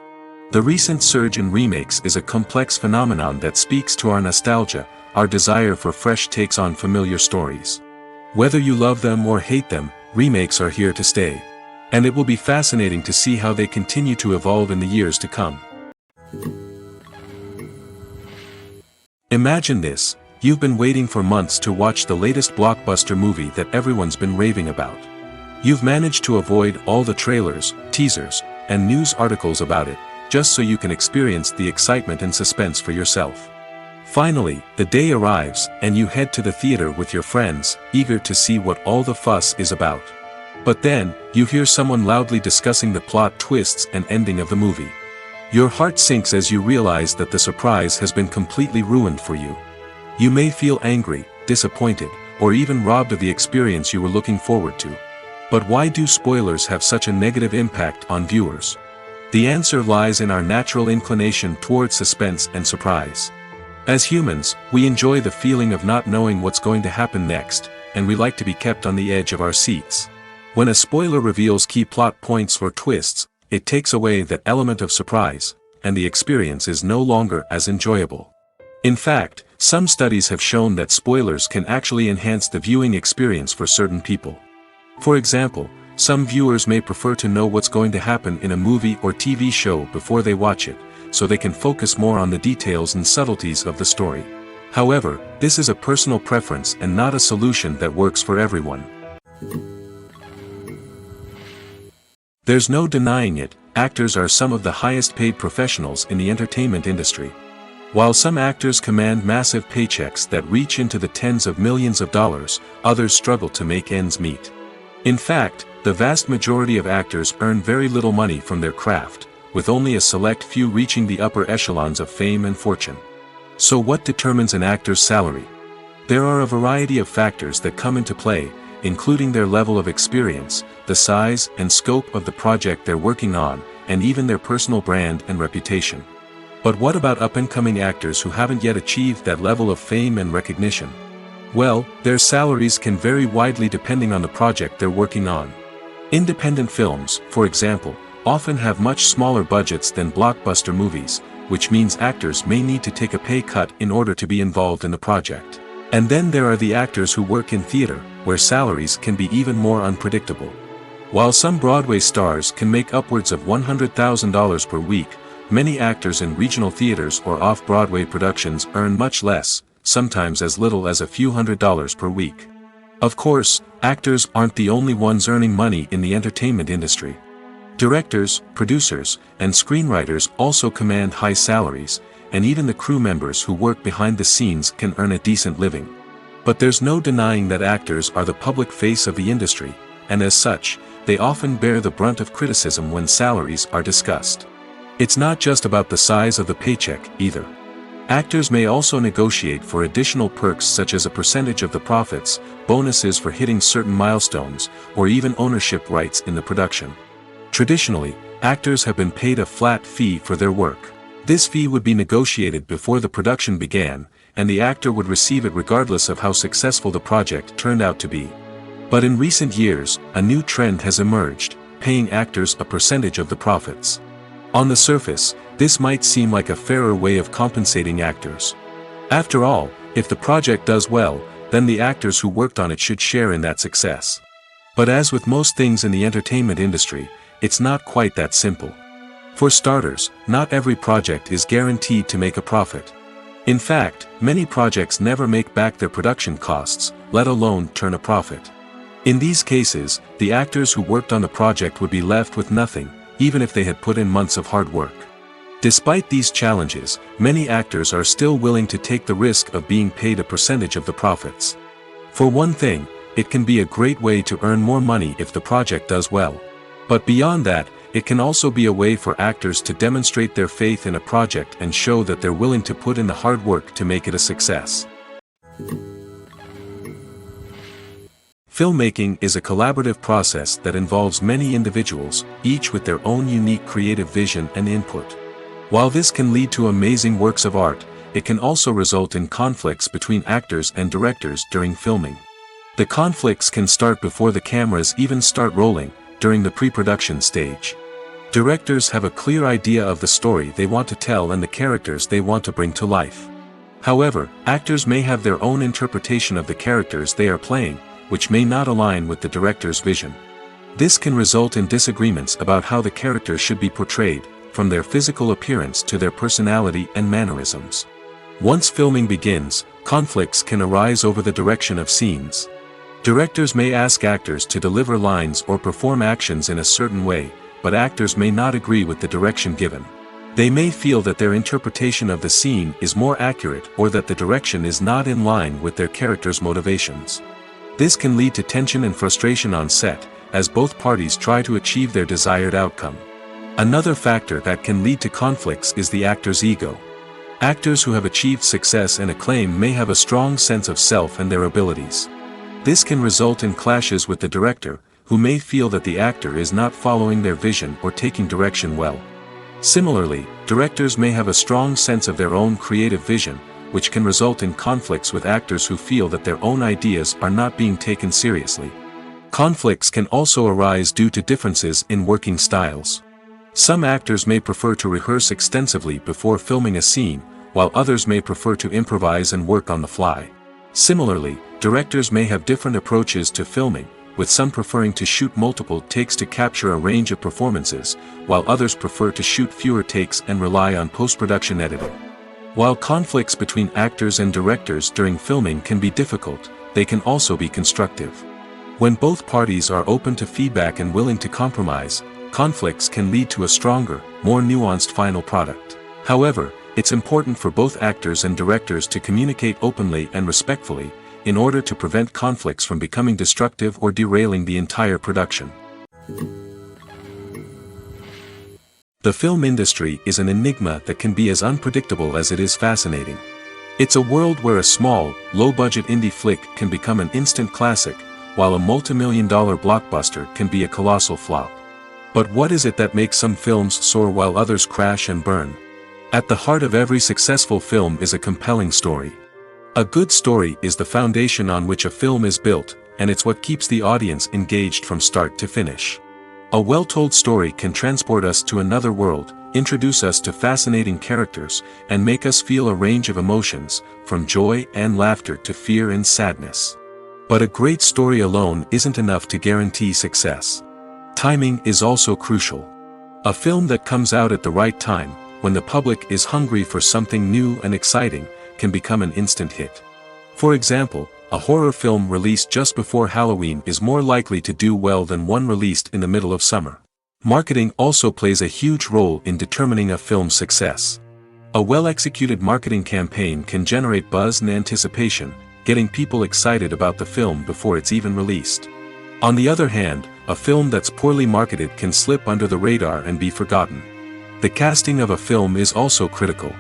Speaker 1: The recent surge in remakes is a complex phenomenon that speaks to our nostalgia, our desire for fresh takes on familiar stories. Whether you love them or hate them, remakes are here to stay. And it will be fascinating to see how they continue to evolve in the years to come. Imagine this: you've been waiting for months to watch the latest blockbuster movie that everyone's been raving about. You've managed to avoid all the trailers, teasers, and news articles about it, just so you can experience the excitement and suspense for yourself. Finally, the day arrives, and you head to the theater with your friends, eager to see what all the fuss is about. But then, you hear someone loudly discussing the plot twists and ending of the movie. Your heart sinks as you realize that the surprise has been completely ruined for you. You may feel angry, disappointed, or even robbed of the experience you were looking forward to. But why do spoilers have such a negative impact on viewers? The answer lies in our natural inclination toward suspense and surprise. As humans, we enjoy the feeling of not knowing what's going to happen next, and we like to be kept on the edge of our seats. When a spoiler reveals key plot points or twists, it takes away that element of surprise, and the experience is no longer as enjoyable. In fact, some studies have shown that spoilers can actually enhance the viewing experience for certain people. For example, some viewers may prefer to know what's going to happen in a movie or TV show before they watch it, so they can focus more on the details and subtleties of the story. However, this is a personal preference and not a solution that works for everyone. There's no denying it, actors are some of the highest paid professionals in the entertainment industry. While some actors command massive paychecks that reach into the tens of millions of dollars, others struggle to make ends meet. In fact, the vast majority of actors earn very little money from their craft, with only a select few reaching the upper echelons of fame and fortune. So what determines an actor's salary? There are a variety of factors that come into play, including their level of experience, the size and scope of the project they're working on, and even their personal brand and reputation. But what about up-and-coming actors who haven't yet achieved that level of fame and recognition? Well, their salaries can vary widely depending on the project they're working on. Independent films, for example, often have much smaller budgets than blockbuster movies, which means actors may need to take a pay cut in order to be involved in the project. And then there are the actors who work in theater, where salaries can be even more unpredictable. While some Broadway stars can make upwards of $100,000 per week, many actors in regional theaters or off-Broadway productions earn much less, sometimes as little as a few $100s per week. Of course, actors aren't the only ones earning money in the entertainment industry. Directors, producers, and screenwriters also command high salaries, and even the crew members who work behind the scenes can earn a decent living. But there's no denying that actors are the public face of the industry, and as such, they often bear the brunt of criticism when salaries are discussed. It's not just about the size of the paycheck, either. Actors may also negotiate for additional perks such as a percentage of the profits, bonuses for hitting certain milestones, or even ownership rights in the production. Traditionally, actors have been paid a flat fee for their work. This fee would be negotiated before the production began, and the actor would receive it regardless of how successful the project turned out to be. But in recent years, a new trend has emerged, paying actors a percentage of the profits. On the surface, This might seem like a fairer way of compensating actors. After all, if the project does well, then the actors who worked on it should share in that success. But as with most things in the entertainment industry, it's not quite that simple. For starters, not every project is guaranteed to make a profit. In fact, many projects never make back their production costs, let alone turn a profit. In these cases, the actors who worked on the project would be left with nothing, even if they had put in months of hard work. Despite these challenges, many actors are still willing to take the risk of being paid a percentage of the profits. For one thing, it can be a great way to earn more money if the project does well. But beyond that, it can also be a way for actors to demonstrate their faith in a project and show that they're willing to put in the hard work to make it a success. Filmmaking is a collaborative process that involves many individuals, each with their own unique creative vision and input. While this can lead to amazing works of art, it can also result in conflicts between actors and directors during filming. The conflicts can start before the cameras even start rolling, during the pre-production stage. Directors have a clear idea of the story they want to tell and the characters they want to bring to life. However, actors may have their own interpretation of the characters they are playing, which may not align with the director's vision. This can result in disagreements about how the characters should be portrayed, from their physical appearance to their personality and mannerisms. Once filming begins, conflicts can arise over the direction of scenes. Directors may ask actors to deliver lines or perform actions in a certain way, but actors may not agree with the direction given. They may feel that their interpretation of the scene is more accurate or that the direction is not in line with their character's motivations. This can lead to tension and frustration on set, as both parties try to achieve their desired outcome. Another factor that can lead to conflicts is the actor's ego. Actors who have achieved success and acclaim may have a strong sense of self and their abilities. This can result in clashes with the director, who may feel that the actor is not following their vision or taking direction well. Similarly, directors may have a strong sense of their own creative vision, which can result in conflicts with actors who feel that their own ideas are not being taken seriously. Conflicts can also arise due to differences in working styles. Some actors may prefer to rehearse extensively before filming a scene, while others may prefer to improvise and work on the fly. Similarly, directors may have different approaches to filming, with some preferring to shoot multiple takes to capture a range of performances, while others prefer to shoot fewer takes and rely on post-production editing. While conflicts between actors and directors during filming can be difficult, they can also be constructive. When both parties are open to feedback and willing to compromise, conflicts can lead to a stronger, more nuanced final product. However, it's important for both actors and directors to communicate openly and respectfully, in order to prevent conflicts from becoming destructive or derailing the entire production. The film industry is an enigma that can be as unpredictable as it is fascinating. It's a world where a small, low-budget indie flick can become an instant classic, while a multi-million-dollar blockbuster can be a colossal flop. But what is it that makes some films soar while others crash and burn? At the heart of every successful film is a compelling story. A good story is the foundation on which a film is built, and it's what keeps the audience engaged from start to finish. A well-told story can transport us to another world, introduce us to fascinating characters, and make us feel a range of emotions, from joy and laughter to fear and sadness. But a great story alone isn't enough to guarantee success. Timing is also crucial. A film that comes out at the right time, when the public is hungry for something new and exciting, can become an instant hit. For example, a horror film released just before Halloween is more likely to do well than one released in the middle of summer. Marketing also plays a huge role in determining a film's success. A well-executed marketing campaign can generate buzz and anticipation, getting people excited about the film before it's even released. On the other hand, a film that's poorly marketed can slip under the radar and be forgotten. The casting of a film is also critical.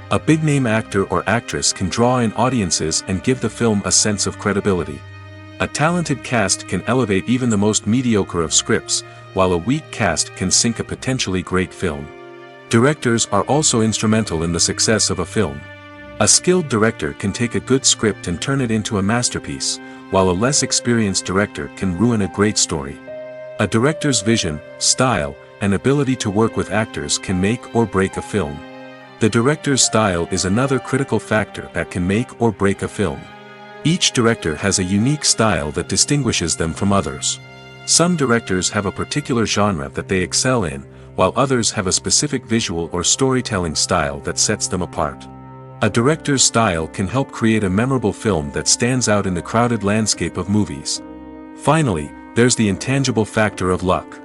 Speaker 1: A big-name actor or actress can draw in audiences and give the film a sense of credibility. A talented cast can elevate even the most mediocre of scripts, while a weak cast can sink a potentially great film. Directors are also instrumental in the success of a film. A skilled director can take a good script and turn it into a masterpiece, while a less experienced director can ruin a great story. A director's vision, style, and ability to work with actors can make or break a film. The director's style is another critical factor that can make or break a film. Each director has a unique style that distinguishes them from others. Some directors have a particular genre that they excel in, while others have a specific visual or storytelling style that sets them apart. A director's style can help create a memorable film that stands out in the crowded landscape of movies. Finally, there's the intangible factor of luck.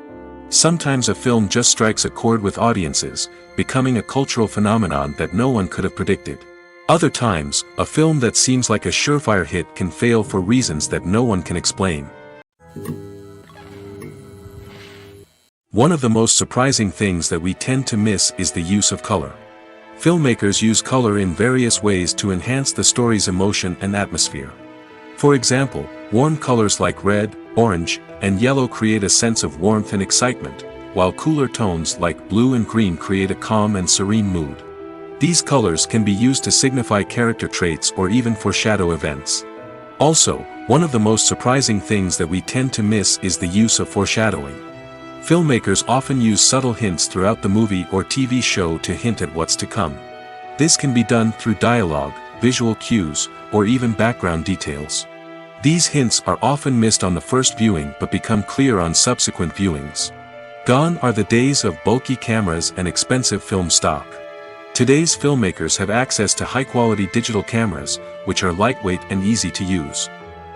Speaker 1: Sometimes a film just strikes a chord with audiences, becoming a cultural phenomenon that no one could have predicted. Other times, a film that seems like a surefire hit can fail for reasons that no one can explain. One of the most surprising things that we tend to miss is the use of color. Filmmakers use color in various ways to enhance the story's emotion and atmosphere. For example, warm colors like red, orange, and yellow create a sense of warmth and excitement, while cooler tones like blue and green create a calm and serene mood. These colors can be used to signify character traits or even foreshadow events. Also, one of the most surprising things that we tend to miss is the use of foreshadowing. Filmmakers often use subtle hints throughout the movie or TV show to hint at what's to come. This can be done through dialogue, visual cues, or even background details. These hints are often missed on the first viewing but become clear on subsequent viewings. Gone are the days of bulky cameras and expensive film stock. Today's filmmakers have access to high-quality digital cameras, which are lightweight and easy to use.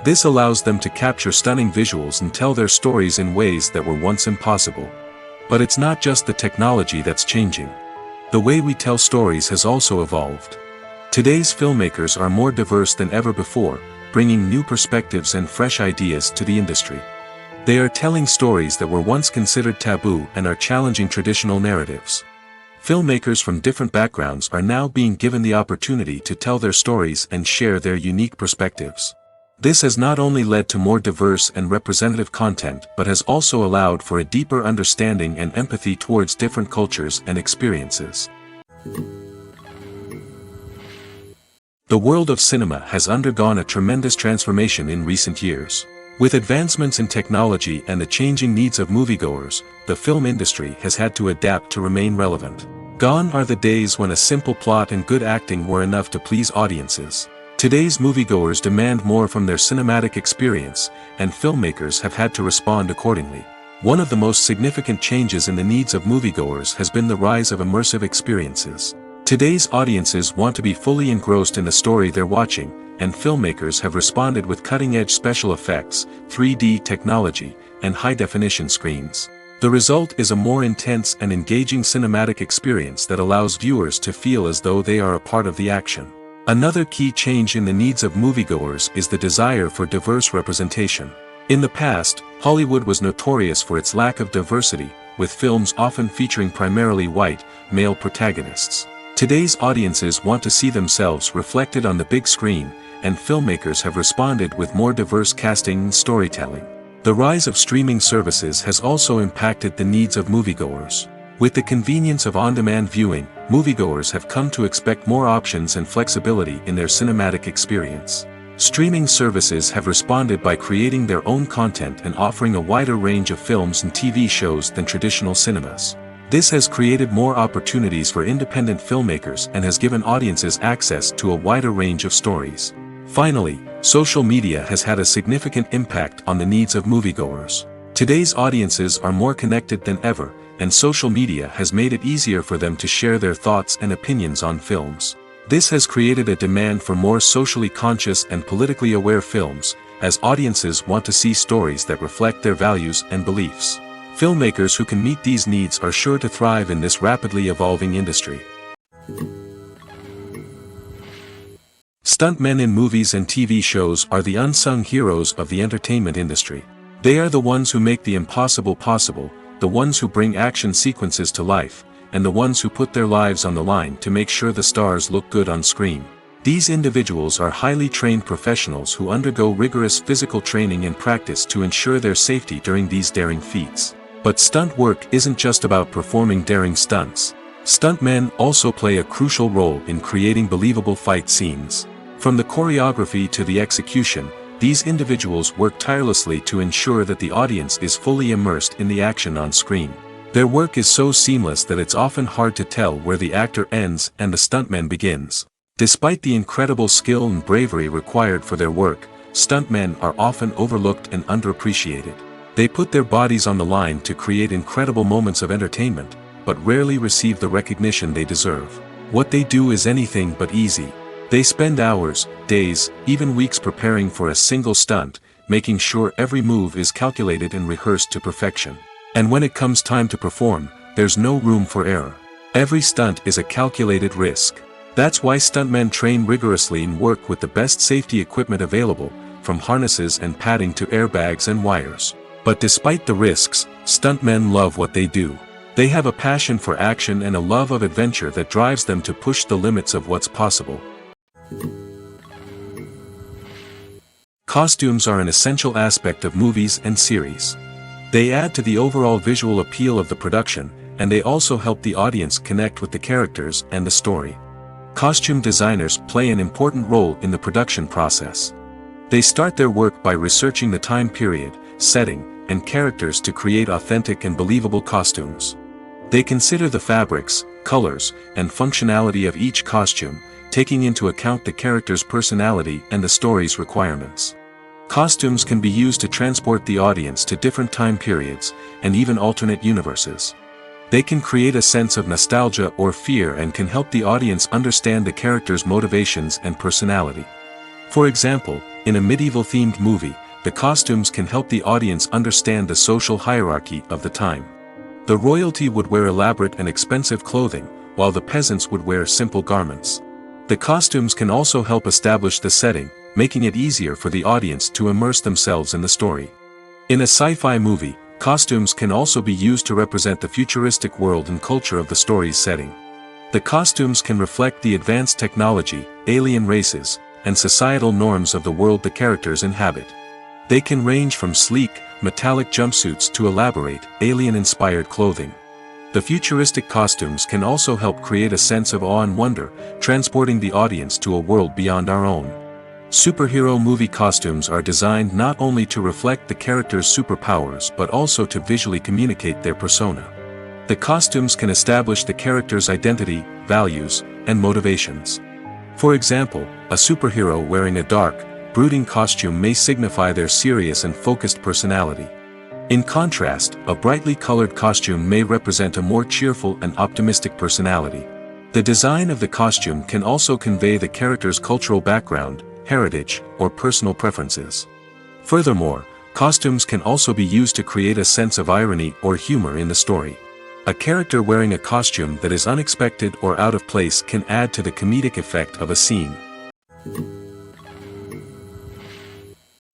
Speaker 1: This allows them to capture stunning visuals and tell their stories in ways that were once impossible. But it's not just the technology that's changing. The way we tell stories has also evolved. Today's filmmakers are more diverse than ever before, bringing new perspectives and fresh ideas to the industry. They are telling stories that were once considered taboo and are challenging traditional narratives. Filmmakers from different backgrounds are now being given the opportunity to tell their stories and share their unique perspectives. This has not only led to more diverse and representative content but has also allowed for a deeper understanding and empathy towards different cultures and experiences. The world of cinema has undergone a tremendous transformation in recent years. With advancements in technology and the changing needs of moviegoers, the film industry has had to adapt to remain relevant. Gone are the days when a simple plot and good acting were enough to please audiences. Today's moviegoers demand more from their cinematic experience, and filmmakers have had to respond accordingly. One of the most significant changes in the needs of moviegoers has been the rise of immersive experiences. Today's audiences want to be fully engrossed in the story they're watching, and filmmakers have responded with cutting-edge special effects, 3D technology, and high-definition screens. The result is a more intense and engaging cinematic experience that allows viewers to feel as though they are a part of the action. Another key change in the needs of moviegoers is the desire for diverse representation. In the past, Hollywood was notorious for its lack of diversity, with films often featuring primarily white, male protagonists. Today's audiences want to see themselves reflected on the big screen, and filmmakers have responded with more diverse casting and storytelling. The rise of streaming services has also impacted the needs of moviegoers. With the convenience of on-demand viewing, moviegoers have come to expect more options and flexibility in their cinematic experience. Streaming services have responded by creating their own content and offering a wider range of films and TV shows than traditional cinemas. This has created more opportunities for independent filmmakers and has given audiences access to a wider range of stories. Finally, social media has had a significant impact on the needs of moviegoers. Today's audiences are more connected than ever, and social media has made it easier for them to share their thoughts and opinions on films. This has created a demand for more socially conscious and politically aware films, as audiences want to see stories that reflect their values and beliefs. Filmmakers who can meet these needs are sure to thrive in this rapidly evolving industry. Stuntmen in movies and TV shows are the unsung heroes of the entertainment industry. They are the ones who make the impossible possible, the ones who bring action sequences to life, and the ones who put their lives on the line to make sure the stars look good on screen. These individuals are highly trained professionals who undergo rigorous physical training and practice to ensure their safety during these daring feats. But stunt work isn't just about performing daring stunts. Stuntmen also play a crucial role in creating believable fight scenes. From the choreography to the execution, these individuals work tirelessly to ensure that the audience is fully immersed in the action on screen. Their work is so seamless that it's often hard to tell where the actor ends and the stuntman begins. Despite the incredible skill and bravery required for their work, stuntmen are often overlooked and underappreciated. They put their bodies on the line to create incredible moments of entertainment, but rarely receive the recognition they deserve. What they do is anything but easy. They spend hours, days, even weeks preparing for a single stunt, making sure every move is calculated and rehearsed to perfection. And when it comes time to perform, there's no room for error. Every stunt is a calculated risk. That's why stuntmen train rigorously and work with the best safety equipment available, from harnesses and padding to airbags and wires. But despite the risks, stuntmen love what they do. They have a passion for action and a love of adventure that drives them to push the limits of what's possible. Costumes are an essential aspect of movies and series. They add to the overall visual appeal of the production, and they also help the audience connect with the characters and the story. Costume designers play an important role in the production process. They start their work by researching the time period, setting, and characters to create authentic and believable costumes. They consider the fabrics, colors, and functionality of each costume, taking into account the character's personality and the story's requirements. Costumes can be used to transport the audience to different time periods, and even alternate universes. They can create a sense of nostalgia or fear and can help the audience understand the character's motivations and personality. For example, in a medieval-themed movie, the costumes can help the audience understand the social hierarchy of the time. The royalty would wear elaborate and expensive clothing, while the peasants would wear simple garments. The costumes can also help establish the setting, making it easier for the audience to immerse themselves in the story. In a sci-fi movie, costumes can also be used to represent the futuristic world and culture of the story's setting. The costumes can reflect the advanced technology, alien races, and societal norms of the world the characters inhabit. They can range from sleek, metallic jumpsuits to elaborate, alien-inspired clothing. The futuristic costumes can also help create a sense of awe and wonder, transporting the audience to a world beyond our own. Superhero movie costumes are designed not only to reflect the character's superpowers but also to visually communicate their persona. The costumes can establish the character's identity, values, and motivations. For example, a superhero wearing a dark, brooding costume may signify their serious and focused personality. In contrast, a brightly colored costume may represent a more cheerful and optimistic personality. The design of the costume can also convey the character's cultural background, heritage, or personal preferences. Furthermore, costumes can also be used to create a sense of irony or humor in the story. A character wearing a costume that is unexpected or out of place can add to the comedic effect of a scene.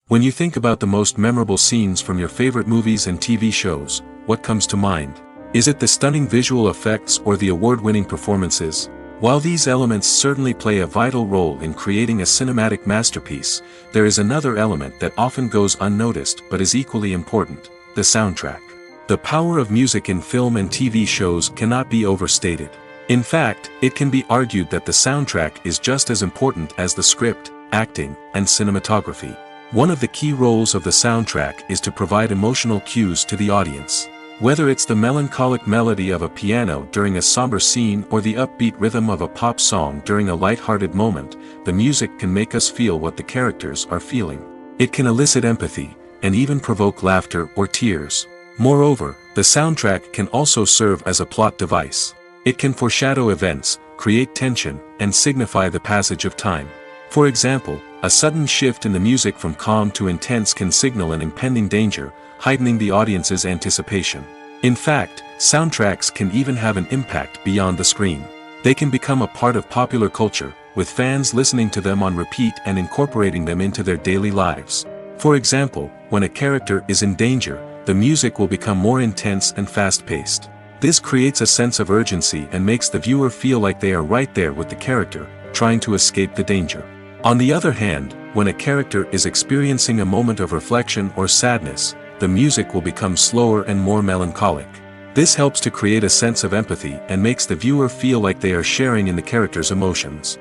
Speaker 1: When you think about the most memorable scenes from your favorite movies and TV shows, what comes to mind? Is it the stunning visual effects or the award-winning performances? While these elements certainly play a vital role in creating a cinematic masterpiece, there is another element that often goes unnoticed but is equally important: the soundtrack. The power of music in film and TV shows cannot be overstated. In fact, it can be argued that the soundtrack is just as important as the script, acting, and cinematography. One of the key roles of the soundtrack is to provide emotional cues to the audience. Whether it's the melancholic melody of a piano during a somber scene or the upbeat rhythm of a pop song during a light-hearted moment, the music can make us feel what the characters are feeling. It can elicit empathy, and even provoke laughter or tears. Moreover, the soundtrack can also serve as a plot device. It can foreshadow events, create tension, and signify the passage of time. For example, a sudden shift in the music from calm to intense can signal an impending danger, heightening the audience's anticipation. In fact, soundtracks can even have an impact beyond the screen. They can become a part of popular culture, with fans listening to them on repeat and incorporating them into their daily lives. For example, when a character is in danger, the music will become more intense and fast-paced. This creates a sense of urgency and makes the viewer feel like they are right there with the character, trying to escape the danger. On the other hand, when a character is experiencing a moment of reflection or sadness, the music will become slower and more melancholic. This helps to create a sense of empathy and makes the viewer feel like they are sharing in the character's emotions.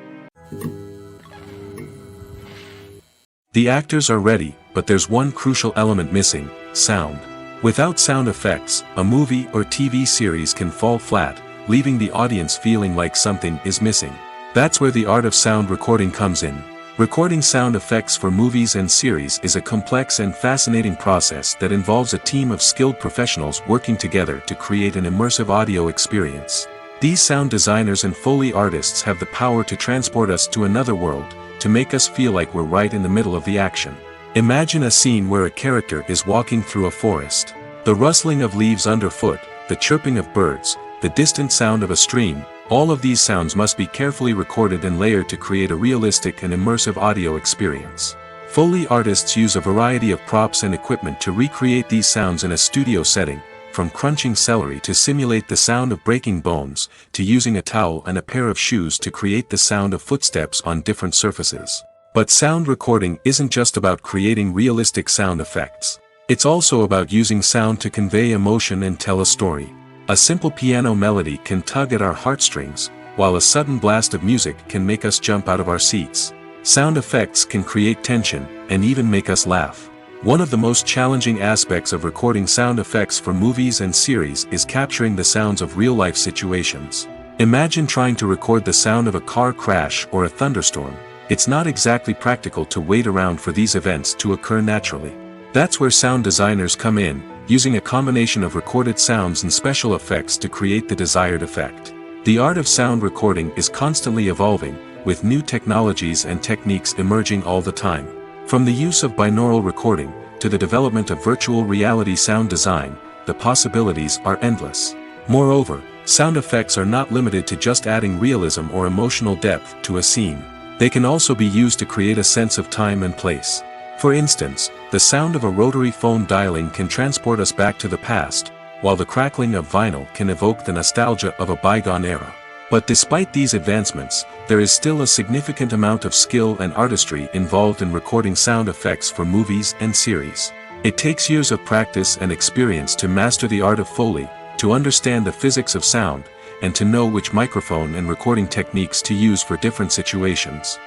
Speaker 1: The actors are ready, but there's one crucial element missing: sound. Without sound effects, a movie or TV series can fall flat, leaving the audience feeling like something is missing. That's where the art of sound recording comes in. Recording sound effects for movies and series is a complex and fascinating process that involves a team of skilled professionals working together to create an immersive audio experience. These sound designers and Foley artists have the power to transport us to another world, to make us feel like we're right in the middle of the action. Imagine a scene where a character is walking through a forest. The rustling of leaves underfoot, the chirping of birds, the distant sound of a stream, all of these sounds must be carefully recorded and layered to create a realistic and immersive audio experience. Foley artists use a variety of props and equipment to recreate these sounds in a studio setting, from crunching celery to simulate the sound of breaking bones, to using a towel and a pair of shoes to create the sound of footsteps on different surfaces. But sound recording isn't just about creating realistic sound effects. It's also about using sound to convey emotion and tell a story. A simple piano melody can tug at our heartstrings, while a sudden blast of music can make us jump out of our seats. Sound effects can create tension, and even make us laugh. One of the most challenging aspects of recording sound effects for movies and series is capturing the sounds of real-life situations. Imagine trying to record the sound of a car crash or a thunderstorm. It's not exactly practical to wait around for these events to occur naturally. That's where sound designers come in, using a combination of recorded sounds and special effects to create the desired effect. The art of sound recording is constantly evolving, with new technologies and techniques emerging all the time. From the use of binaural recording, to the development of virtual reality sound design, the possibilities are endless. Moreover, sound effects are not limited to just adding realism or emotional depth to a scene. They can also be used to create a sense of time and place. For instance, the sound of a rotary phone dialing can transport us back to the past, while the crackling of vinyl can evoke the nostalgia of a bygone era. But despite these advancements, there is still a significant amount of skill and artistry involved in recording sound effects for movies and series. It takes years of practice and experience to master the art of Foley, to understand the physics of sound, and to know which microphone and recording techniques to use for different situations.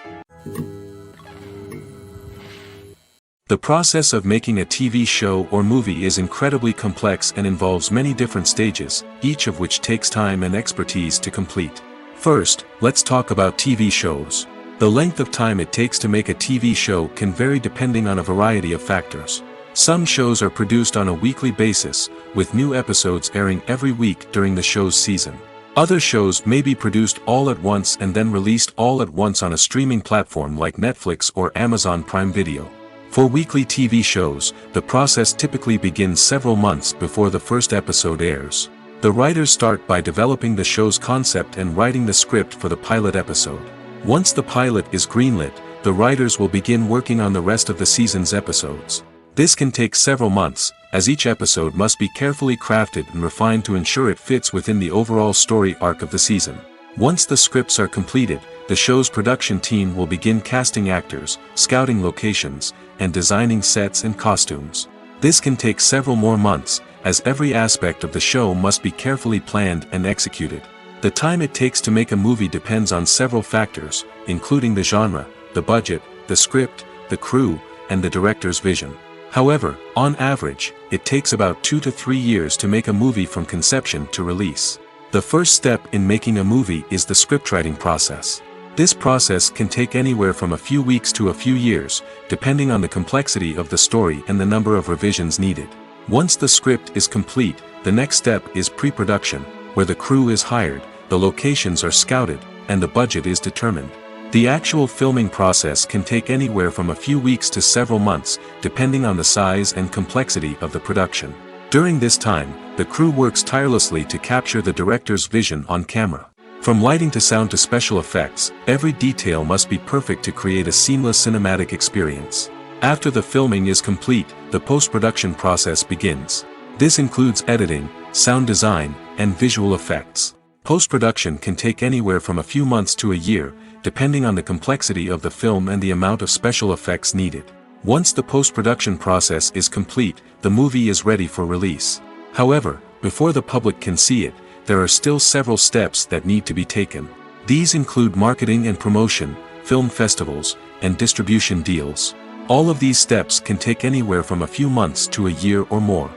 Speaker 1: The process of making a TV show or movie is incredibly complex and involves many different stages, each of which takes time and expertise to complete. First, let's talk about TV shows. The length of time it takes to make a TV show can vary depending on a variety of factors. Some shows are produced on a weekly basis, with new episodes airing every week during the show's season. Other shows may be produced all at once and then released all at once on a streaming platform like Netflix or Amazon Prime Video. For weekly TV shows, the process typically begins several months before the first episode airs. The writers start by developing the show's concept and writing the script for the pilot episode. Once the pilot is greenlit, the writers will begin working on the rest of the season's episodes. This can take several months, as each episode must be carefully crafted and refined to ensure it fits within the overall story arc of the season. Once the scripts are completed, the show's production team will begin casting actors, scouting locations, and designing sets and costumes. This can take several more months, as every aspect of the show must be carefully planned and executed. The time it takes to make a movie depends on several factors, including the genre, the budget, the script, the crew, and the director's vision. However, on average, it takes about 2 to 3 years to make a movie from conception to release. The first step in making a movie is the scriptwriting process. This process can take anywhere from a few weeks to a few years, depending on the complexity of the story and the number of revisions needed. Once the script is complete, the next step is pre-production, where the crew is hired, the locations are scouted, and the budget is determined. The actual filming process can take anywhere from a few weeks to several months, depending on the size and complexity of the production. During this time, the crew works tirelessly to capture the director's vision on camera. From lighting to sound to special effects, every detail must be perfect to create a seamless cinematic experience. After the filming is complete, the post-production process begins. This includes editing, sound design, and visual effects. Post-production can take anywhere from a few months to a year, depending on the complexity of the film and the amount of special effects needed. Once the post-production process is complete, the movie is ready for release. However, before the public can see it, there are still several steps that need to be taken. These include marketing and promotion, film festivals, and distribution deals. All of these steps can take anywhere from a few months to a year or more.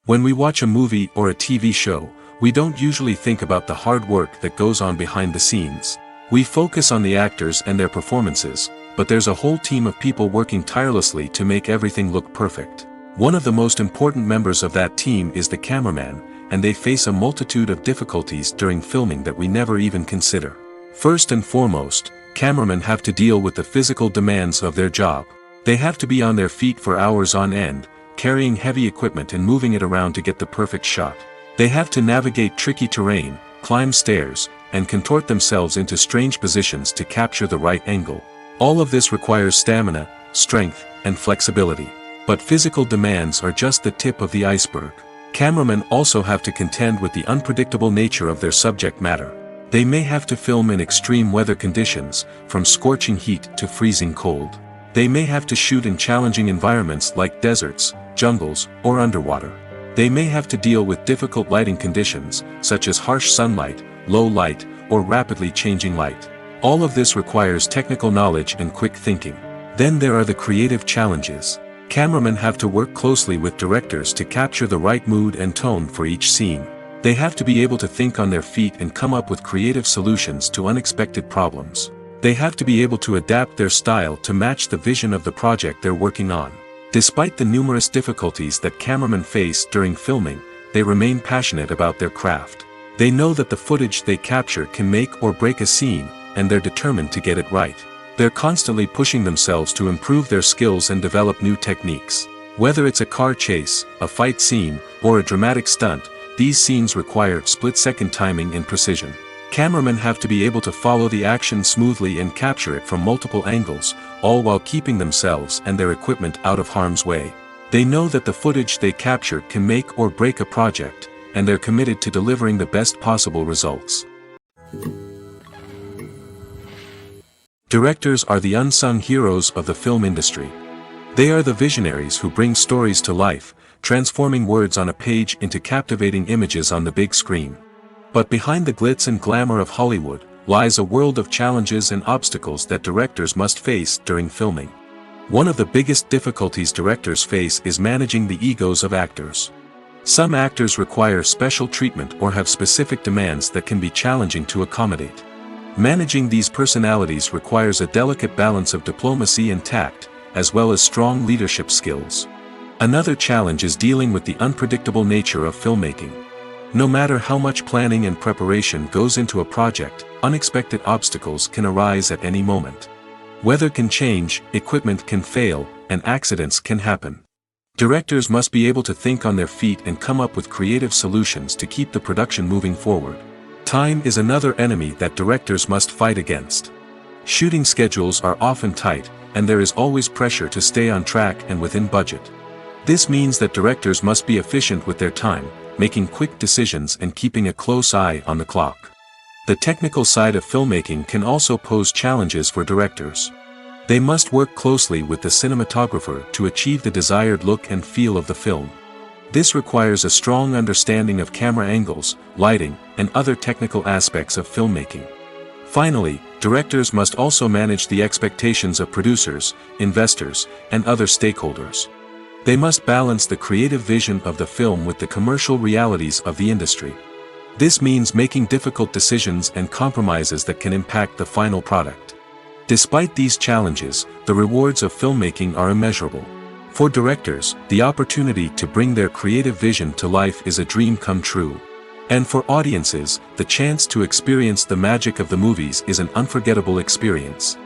Speaker 1: When we watch a movie or a TV show, we don't usually think about the hard work that goes on behind the scenes. We focus on the actors and their performances, but there's a whole team of people working tirelessly to make everything look perfect. One of the most important members of that team is the cameraman, and they face a multitude of difficulties during filming that we never even consider. First and foremost, cameramen have to deal with the physical demands of their job. They have to be on their feet for hours on end, carrying heavy equipment and moving it around to get the perfect shot. They have to navigate tricky terrain, climb stairs, and contort themselves into strange positions to capture the right angle. All of this requires stamina, strength, and flexibility. But physical demands are just the tip of the iceberg. Cameramen also have to contend with the unpredictable nature of their subject matter. They may have to film in extreme weather conditions, from scorching heat to freezing cold. They may have to shoot in challenging environments like deserts, jungles, or underwater. They may have to deal with difficult lighting conditions, such as harsh sunlight, low light, or rapidly changing light. All of this requires technical knowledge and quick thinking. Then there are the creative challenges. Cameramen have to work closely with directors to capture the right mood and tone for each scene. They have to be able to think on their feet and come up with creative solutions to unexpected problems. They have to be able to adapt their style to match the vision of the project they're working on. Despite the numerous difficulties that cameramen face during filming, they remain passionate about their craft. They know that the footage they capture can make or break a scene, and they're determined to get it right. They're constantly pushing themselves to improve their skills and develop new techniques. Whether it's a car chase, a fight scene, or a dramatic stunt, these scenes require split-second timing and precision. Cameramen have to be able to follow the action smoothly and capture it from multiple angles, all while keeping themselves and their equipment out of harm's way. They know that the footage they capture can make or break a project, and they're committed to delivering the best possible results. Directors are the unsung heroes of the film industry. They are the visionaries who bring stories to life, transforming words on a page into captivating images on the big screen. But behind the glitz and glamour of Hollywood, lies a world of challenges and obstacles that directors must face during filming. One of the biggest difficulties directors face is managing the egos of actors. Some actors require special treatment or have specific demands that can be challenging to accommodate. Managing these personalities requires a delicate balance of diplomacy and tact, as well as strong leadership skills. Another challenge is dealing with the unpredictable nature of filmmaking. No matter how much planning and preparation goes into a project, unexpected obstacles can arise at any moment. Weather can change, equipment can fail, and accidents can happen. Directors must be able to think on their feet and come up with creative solutions to keep the production moving forward. Time is another enemy that directors must fight against. Shooting schedules are often tight, and there is always pressure to stay on track and within budget. This means that directors must be efficient with their time, making quick decisions and keeping a close eye on the clock. The technical side of filmmaking can also pose challenges for directors. They must work closely with the cinematographer to achieve the desired look and feel of the film. This requires a strong understanding of camera angles, lighting, and other technical aspects of filmmaking. Finally, directors must also manage the expectations of producers, investors, and other stakeholders. They must balance the creative vision of the film with the commercial realities of the industry. This means making difficult decisions and compromises that can impact the final product. Despite these challenges, the rewards of filmmaking are immeasurable. For directors, the opportunity to bring their creative vision to life is a dream come true. And for audiences, the chance to experience the magic of the movies is an unforgettable experience.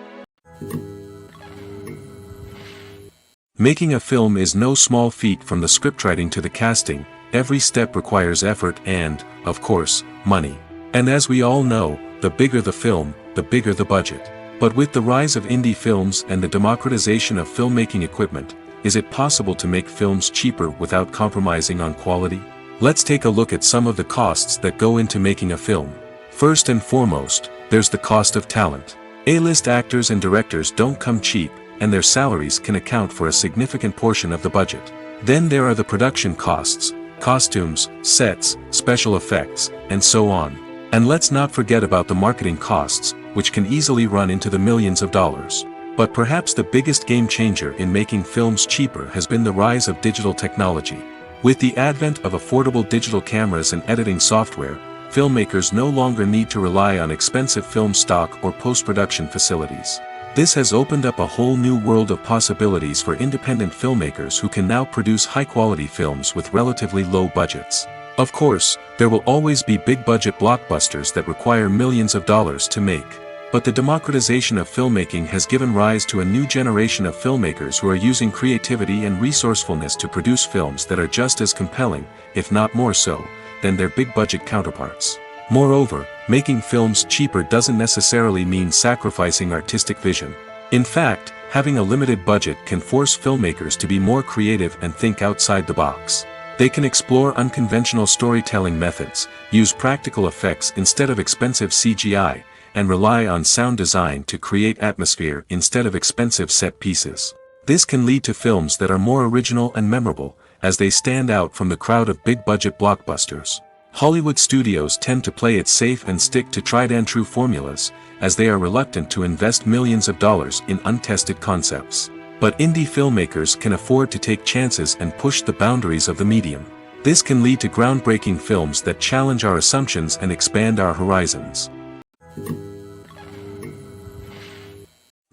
Speaker 1: Making a film is no small feat. From the scriptwriting to the casting, every step requires effort and, of course, money. And as we all know, the bigger the film, the bigger the budget. But with the rise of indie films and the democratization of filmmaking equipment, is it possible to make films cheaper without compromising on quality? Let's take a look at some of the costs that go into making a film. First and foremost, there's the cost of talent. A-list actors and directors don't come cheap, and their salaries can account for a significant portion of the budget. Then there are the production costs, costumes, sets, special effects, and so on. And let's not forget about the marketing costs, which can easily run into the millions of dollars. But perhaps the biggest game changer in making films cheaper has been the rise of digital technology. With the advent of affordable digital cameras and editing software, filmmakers no longer need to rely on expensive film stock or post-production facilities. This has opened up a whole new world of possibilities for independent filmmakers who can now produce high-quality films with relatively low budgets. Of course, there will always be big-budget blockbusters that require millions of dollars to make. But the democratization of filmmaking has given rise to a new generation of filmmakers who are using creativity and resourcefulness to produce films that are just as compelling, if not more so, than their big-budget counterparts. Moreover, making films cheaper doesn't necessarily mean sacrificing artistic vision. In fact, having a limited budget can force filmmakers to be more creative and think outside the box. They can explore unconventional storytelling methods, use practical effects instead of expensive CGI, and rely on sound design to create atmosphere instead of expensive set pieces. This can lead to films that are more original and memorable, as they stand out from the crowd of big-budget blockbusters. Hollywood studios tend to play it safe and stick to tried-and-true formulas, as they are reluctant to invest millions of dollars in untested concepts. But indie filmmakers can afford to take chances and push the boundaries of the medium. This can lead to groundbreaking films that challenge our assumptions and expand our horizons.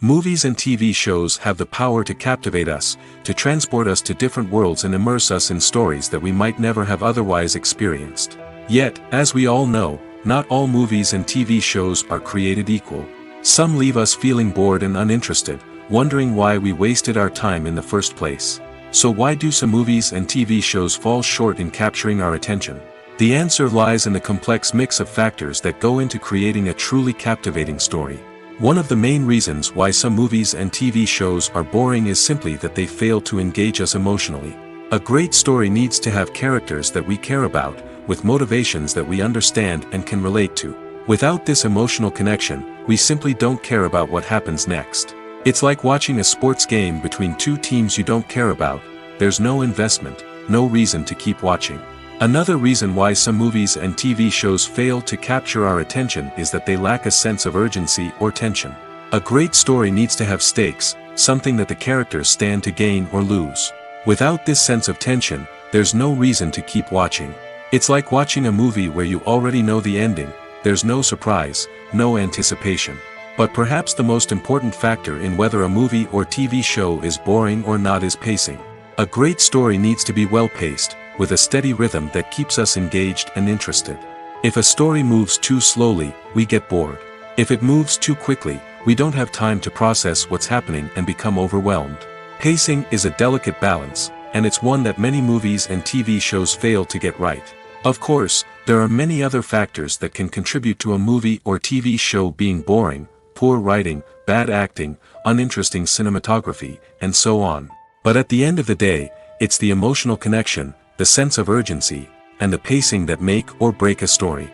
Speaker 1: Movies and TV shows have the power to captivate us, to transport us to different worlds and immerse us in stories that we might never have otherwise experienced. Yet, as we all know, not all movies and TV shows are created equal. Some leave us feeling bored and uninterested, wondering why we wasted our time in the first place. So why do some movies and TV shows fall short in capturing our attention? The answer lies in the complex mix of factors that go into creating a truly captivating story. One of the main reasons why some movies and TV shows are boring is simply that they fail to engage us emotionally. A great story needs to have characters that we care about, with motivations that we understand and can relate to. Without this emotional connection, we simply don't care about what happens next. It's like watching a sports game between two teams you don't care about. There's no investment, no reason to keep watching. Another reason why some movies and TV shows fail to capture our attention is that they lack a sense of urgency or tension. A great story needs to have stakes, something that the characters stand to gain or lose. Without this sense of tension, there's no reason to keep watching. It's like watching a movie where you already know the ending, there's no surprise, no anticipation. But perhaps the most important factor in whether a movie or TV show is boring or not is pacing. A great story needs to be well-paced, with a steady rhythm that keeps us engaged and interested. If a story moves too slowly, we get bored. If it moves too quickly, we don't have time to process what's happening and become overwhelmed. Pacing is a delicate balance, and it's one that many movies and TV shows fail to get right. Of course, there are many other factors that can contribute to a movie or TV show being boring: poor writing, bad acting, uninteresting cinematography, and so on. But at the end of the day, it's the emotional connection, the sense of urgency, and the pacing that make or break a story.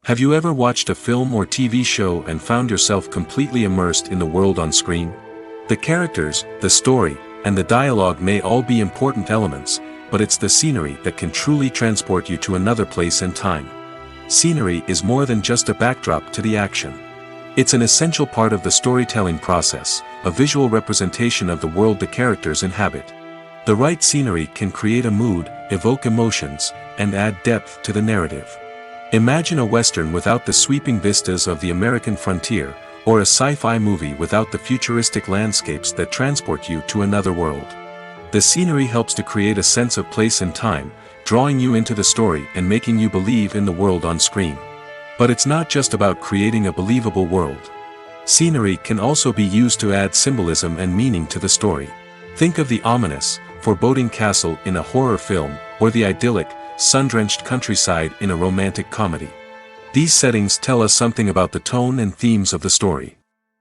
Speaker 1: Have you ever watched a film or TV show and found yourself completely immersed in the world on screen? The characters, the story, and the dialogue may all be important elements, but it's the scenery that can truly transport you to another place and time. Scenery is more than just a backdrop to the action. It's an essential part of the storytelling process, a visual representation of the world the characters inhabit. The right scenery can create a mood, evoke emotions, and add depth to the narrative. Imagine a Western without the sweeping vistas of the American frontier, or a sci-fi movie without the futuristic landscapes that transport you to another world. The scenery helps to create a sense of place and time, drawing you into the story and making you believe in the world on screen. But it's not just about creating a believable world. Scenery can also be used to add symbolism and meaning to the story. Think of the ominous, foreboding castle in a horror film, or the idyllic, sun-drenched countryside in a romantic comedy. These settings tell us something about the tone and themes of the story.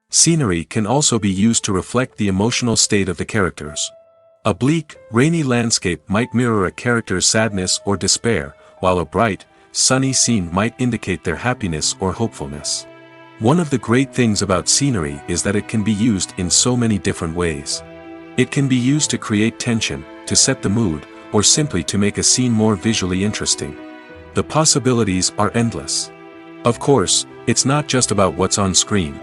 Speaker 1: Scenery can also be used to reflect the emotional state of the characters. A bleak, rainy landscape might mirror a character's sadness or despair, while a bright, sunny scene might indicate their happiness or hopefulness. One of the great things about scenery is that it can be used in so many different ways. It can be used to create tension, to set the mood, or simply to make a scene more visually interesting. The possibilities are endless. Of course, It's not just about what's on screen.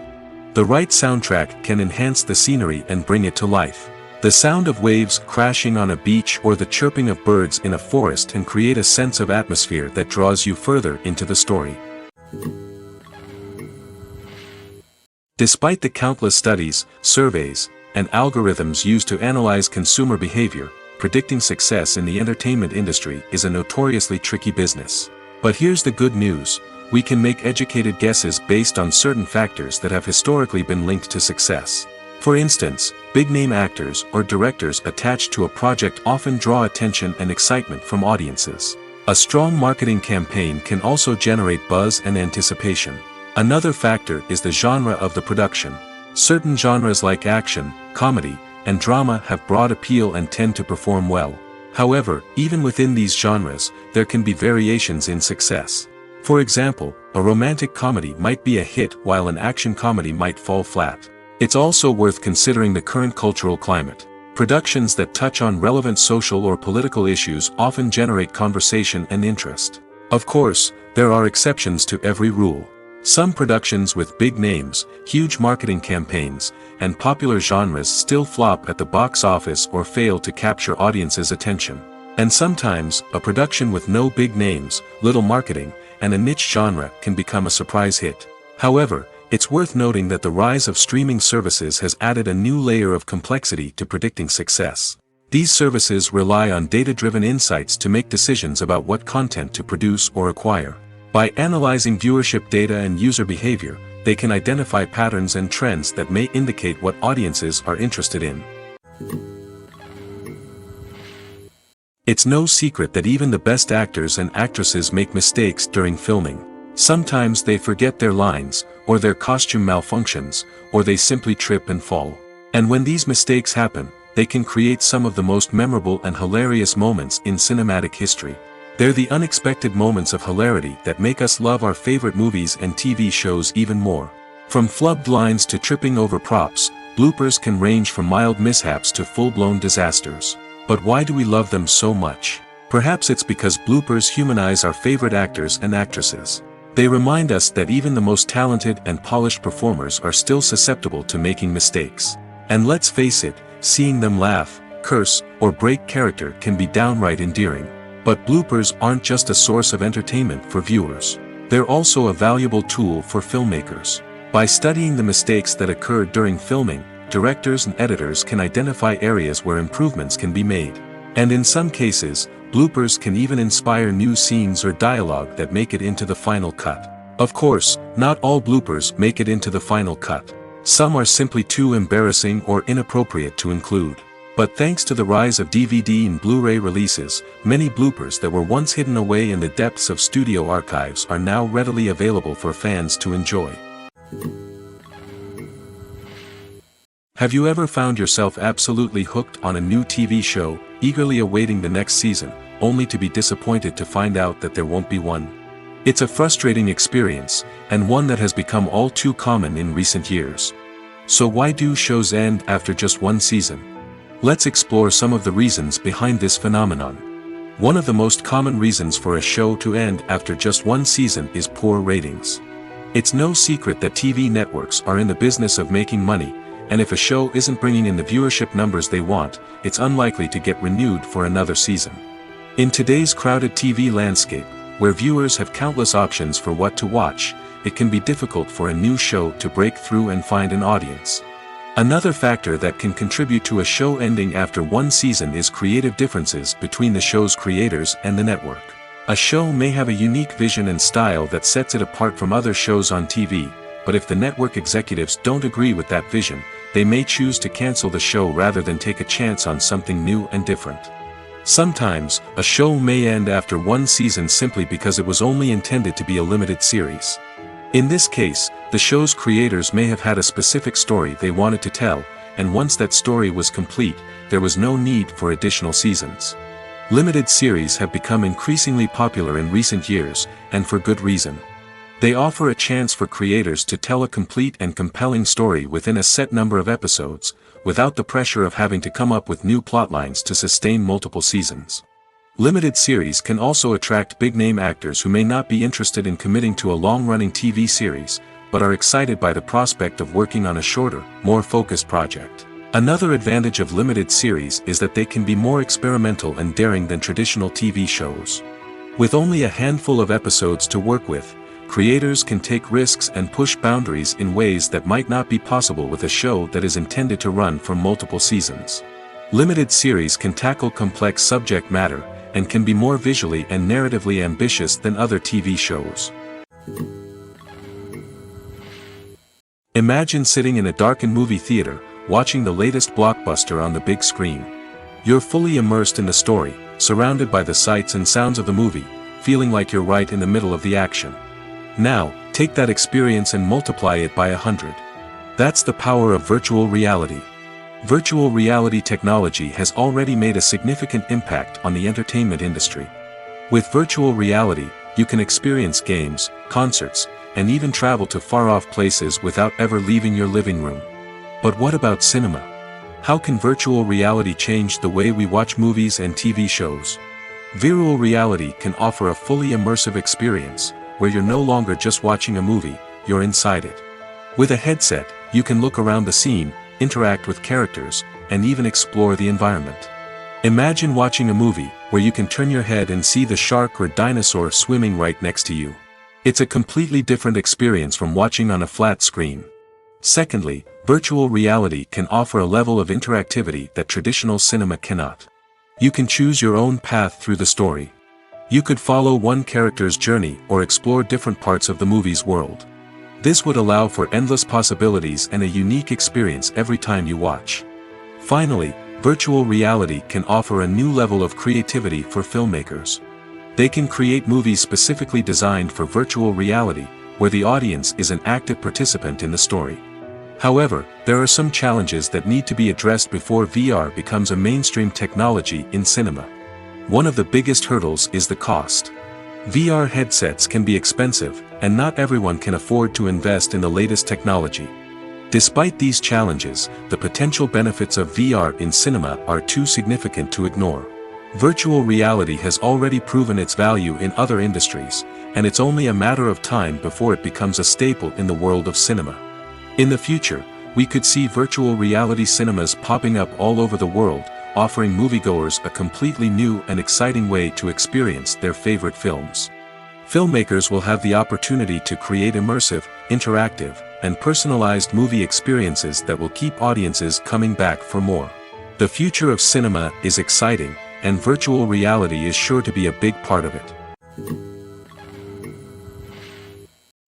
Speaker 1: The right soundtrack can enhance the scenery and bring it to life. The sound of waves crashing on a beach or the chirping of birds in a forest can create a sense of atmosphere that draws you further into the story. Despite the countless studies, surveys, and algorithms used to analyze consumer behavior, predicting success in the entertainment industry is a notoriously tricky business. But here's the good news: we can make educated guesses based on certain factors that have historically been linked to success. For instance, big-name actors or directors attached to a project often draw attention and excitement from audiences. A strong marketing campaign can also generate buzz and anticipation. Another factor is the genre of the production. Certain genres like action, comedy, and drama have broad appeal and tend to perform well. However, even within these genres, there can be variations in success. For example, a romantic comedy might be a hit while an action comedy might fall flat. It's also worth considering the current cultural climate. Productions that touch on relevant social or political issues often generate conversation and interest. Of course, there are exceptions to every rule. Some productions with big names, huge marketing campaigns, and popular genres still flop at the box office or fail to capture audiences' attention. And sometimes, a production with no big names, little marketing, and a niche genre can become a surprise hit. However, it's worth noting that the rise of streaming services has added a new layer of complexity to predicting success. These services rely on data-driven insights to make decisions about what content to produce or acquire. By analyzing viewership data and user behavior, they can identify patterns and trends that may indicate what audiences are interested in. It's no secret that even the best actors and actresses make mistakes during filming. Sometimes they forget their lines, or their costume malfunctions, or they simply trip and fall. And when these mistakes happen, they can create some of the most memorable and hilarious moments in cinematic history. They're the unexpected moments of hilarity that make us love our favorite movies and TV shows even more. From flubbed lines to tripping over props, bloopers can range from mild mishaps to full-blown disasters. But why do we love them so much? Perhaps it's because bloopers humanize our favorite actors and actresses. They remind us that even the most talented and polished performers are still susceptible to making mistakes. And let's face it, seeing them laugh, curse, or break character can be downright endearing. But bloopers aren't just a source of entertainment for viewers. They're also a valuable tool for filmmakers. By studying the mistakes that occurred during filming, directors and editors can identify areas where improvements can be made. And in some cases, bloopers can even inspire new scenes or dialogue that make it into the final cut. Of course, not all bloopers make it into the final cut. Some are simply too embarrassing or inappropriate to include. But thanks to the rise of DVD and Blu-ray releases, many bloopers that were once hidden away in the depths of studio archives are now readily available for fans to enjoy. Have you ever found yourself absolutely hooked on a new TV show, eagerly awaiting the next season, only to be disappointed to find out that there won't be one? It's a frustrating experience, and one that has become all too common in recent years. So why do shows end after just one season? Let's explore some of the reasons behind this phenomenon. One of the most common reasons for a show to end after just one season is poor ratings. It's no secret that TV networks are in the business of making money, and if a show isn't bringing in the viewership numbers they want, it's unlikely to get renewed for another season. In today's crowded TV landscape, where viewers have countless options for what to watch, it can be difficult for a new show to break through and find an audience. Another factor that can contribute to a show ending after one season is creative differences between the show's creators and the network. A show may have a unique vision and style that sets it apart from other shows on TV, but if the network executives don't agree with that vision, they may choose to cancel the show rather than take a chance on something new and different. Sometimes, a show may end after one season simply because it was only intended to be a limited series. In this case, the show's creators may have had a specific story they wanted to tell, and once that story was complete, there was no need for additional seasons. Limited series have become increasingly popular in recent years, and for good reason. They offer a chance for creators to tell a complete and compelling story within a set number of episodes, without the pressure of having to come up with new plotlines to sustain multiple seasons. Limited series can also attract big-name actors who may not be interested in committing to a long-running TV series, but are excited by the prospect of working on a shorter, more focused project. Another advantage of limited series is that they can be more experimental and daring than traditional TV shows. With only a handful of episodes to work with, creators can take risks and push boundaries in ways that might not be possible with a show that is intended to run for multiple seasons. Limited series can tackle complex subject matter, and can be more visually and narratively ambitious than other TV shows. Imagine sitting in a darkened movie theater, watching the latest blockbuster on the big screen. You're fully immersed in the story, surrounded by the sights and sounds of the movie, feeling like you're right in the middle of the action. Now, take that experience and multiply it by 100. That's the power of virtual reality. Virtual reality technology has already made a significant impact on the entertainment industry. With virtual reality, you can experience games, concerts, and even travel to far-off places without ever leaving your living room. But what about cinema? How can virtual reality change the way we watch movies and TV shows? Virtual reality can offer a fully immersive experience, where you're no longer just watching a movie, you're inside it. With a headset, you can look around the scene, interact with characters, and even explore the environment. Imagine watching a movie where you can turn your head and see the shark or dinosaur swimming right next to you. It's a completely different experience from watching on a flat screen. Secondly, virtual reality can offer a level of interactivity that traditional cinema cannot. You can choose your own path through the story. You could follow one character's journey or explore different parts of the movie's world. This would allow for endless possibilities and a unique experience every time you watch. Finally, virtual reality can offer a new level of creativity for filmmakers. They can create movies specifically designed for virtual reality, where the audience is an active participant in the story. However, there are some challenges that need to be addressed before VR becomes a mainstream technology in cinema. One of the biggest hurdles is the cost. VR headsets can be expensive, and not everyone can afford to invest in the latest technology. Despite these challenges, the potential benefits of VR in cinema are too significant to ignore. Virtual reality has already proven its value in other industries, and it's only a matter of time before it becomes a staple in the world of cinema. In the future, we could see virtual reality cinemas popping up all over the world, offering moviegoers a completely new and exciting way to experience their favorite films. Filmmakers will have the opportunity to create immersive, interactive, and personalized movie experiences that will keep audiences coming back for more. The future of cinema is exciting, and virtual reality is sure to be a big part of it.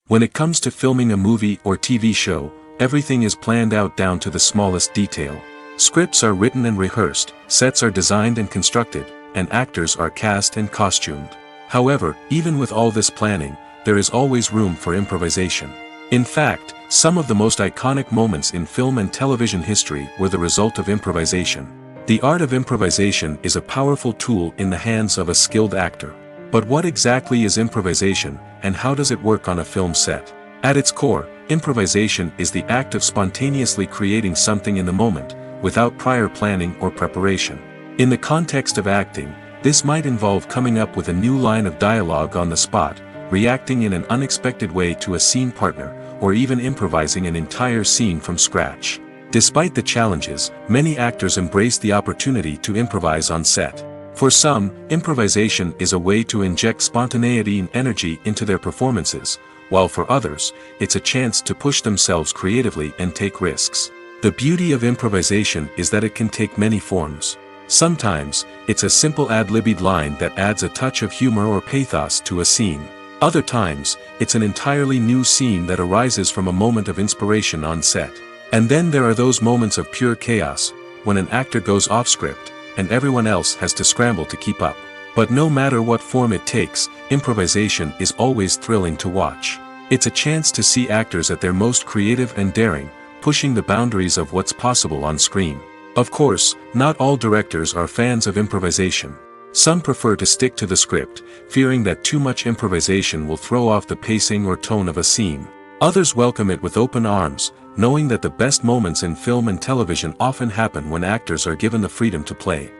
Speaker 1: When it comes to filming a movie or TV show, everything is planned out down to the smallest detail. Scripts are written and rehearsed, sets are designed and constructed, and actors are cast and costumed. However, even with all this planning, there is always room for improvisation. In fact, some of the most iconic moments in film and television history were the result of improvisation. The art of improvisation is a powerful tool in the hands of a skilled actor. But what exactly is improvisation, and how does it work on a film set? At its core, improvisation is the act of spontaneously creating something in the moment, without prior planning or preparation. In the context of acting, this might involve coming up with a new line of dialogue on the spot, reacting in an unexpected way to a scene partner, or even improvising an entire scene from scratch. Despite the challenges, many actors embrace the opportunity to improvise on set. For some, improvisation is a way to inject spontaneity and energy into their performances, while for others, it's a chance to push themselves creatively and take risks. The beauty of improvisation is that it can take many forms. Sometimes, it's a simple ad-libbed line that adds a touch of humor or pathos to a scene. Other times, it's an entirely new scene that arises from a moment of inspiration on set. And then there are those moments of pure chaos, when an actor goes off script, and everyone else has to scramble to keep up. But no matter what form it takes, improvisation is always thrilling to watch. It's a chance to see actors at their most creative and daring, pushing the boundaries of what's possible on screen. Of course, not all directors are fans of improvisation. Some prefer to stick to the script, fearing that too much improvisation will throw off the pacing or tone of a scene. Others welcome it with open arms, knowing that the best moments in film and television often happen when actors are given the freedom to play.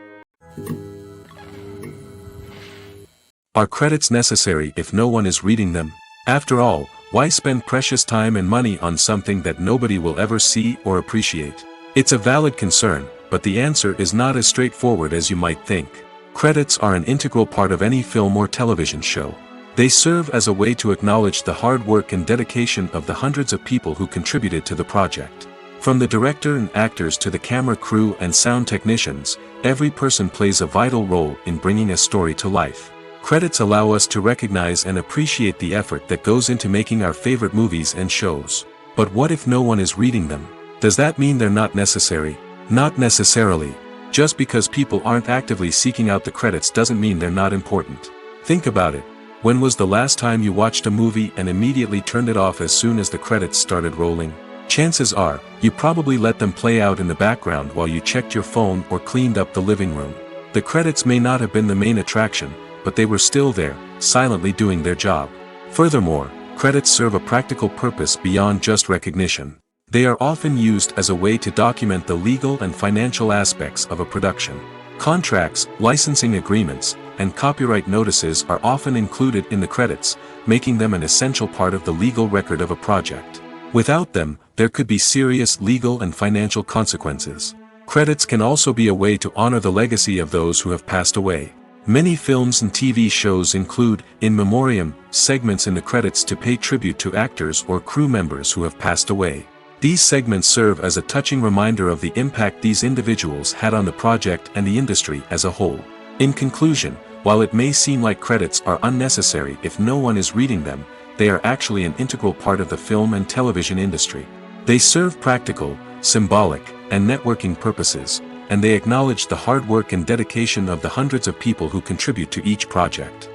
Speaker 1: Are credits necessary if no one is reading them? After all, why spend precious time and money on something that nobody will ever see or appreciate? It's a valid concern, but the answer is not as straightforward as you might think. Credits are an integral part of any film or television show. They serve as a way to acknowledge the hard work and dedication of the hundreds of people who contributed to the project. From the director and actors to the camera crew and sound technicians, every person plays a vital role in bringing a story to life. Credits allow us to recognize and appreciate the effort that goes into making our favorite movies and shows. But what if no one is reading them? Does that mean they're not necessary? Not necessarily. Just because people aren't actively seeking out the credits doesn't mean they're not important. Think about it. When was the last time you watched a movie and immediately turned it off as soon as the credits started rolling? Chances are, you probably let them play out in the background while you checked your phone or cleaned up the living room. The credits may not have been the main attraction, but they were still there, silently doing their job. Furthermore, credits serve a practical purpose beyond just recognition. They are often used as a way to document the legal and financial aspects of a production. Contracts, licensing agreements, and copyright notices are often included in the credits, making them an essential part of the legal record of a project. Without them, there could be serious legal and financial consequences. Credits can also be a way to honor the legacy of those who have passed away. Many films and TV shows include, in memoriam, segments in the credits to pay tribute to actors or crew members who have passed away. These segments serve as a touching reminder of the impact these individuals had on the project and the industry as a whole. In conclusion, while it may seem like credits are unnecessary if no one is reading them, they are actually an integral part of the film and television industry. They serve practical, symbolic, and networking purposes, and they acknowledge the hard work and dedication of the hundreds of people who contribute to each project.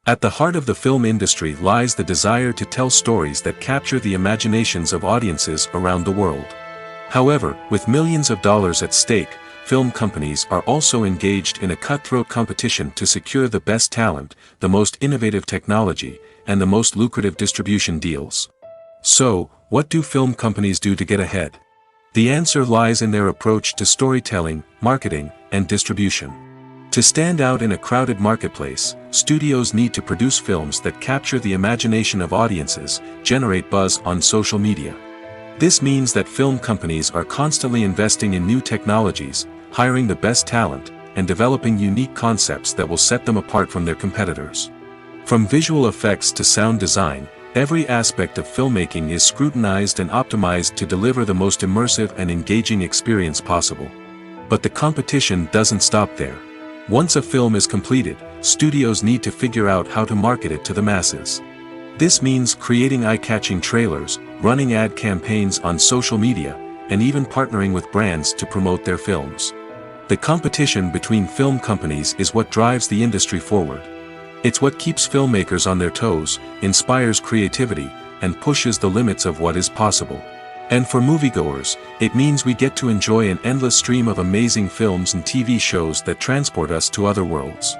Speaker 1: At the heart of the film industry lies the desire to tell stories that capture the imaginations of audiences around the world. However, with millions of dollars at stake, film companies are also engaged in a cutthroat competition to secure the best talent, the most innovative technology, and the most lucrative distribution deals. So, what do film companies do to get ahead? The answer lies in their approach to storytelling, marketing, and distribution. To stand out in a crowded marketplace, studios need to produce films that capture the imagination of audiences, generate buzz on social media. This means that film companies are constantly investing in new technologies, hiring the best talent, and developing unique concepts that will set them apart from their competitors. From visual effects to sound design, every aspect of filmmaking is scrutinized and optimized to deliver the most immersive and engaging experience possible. But the competition doesn't stop there. Once a film is completed, studios need to figure out how to market it to the masses. This means creating eye-catching trailers, running ad campaigns on social media, and even partnering with brands to promote their films. The competition between film companies is what drives the industry forward. It's what keeps filmmakers on their toes, inspires creativity, and pushes the limits of what is possible. And for moviegoers, it means we get to enjoy an endless stream of amazing films and TV shows that transport us to other worlds.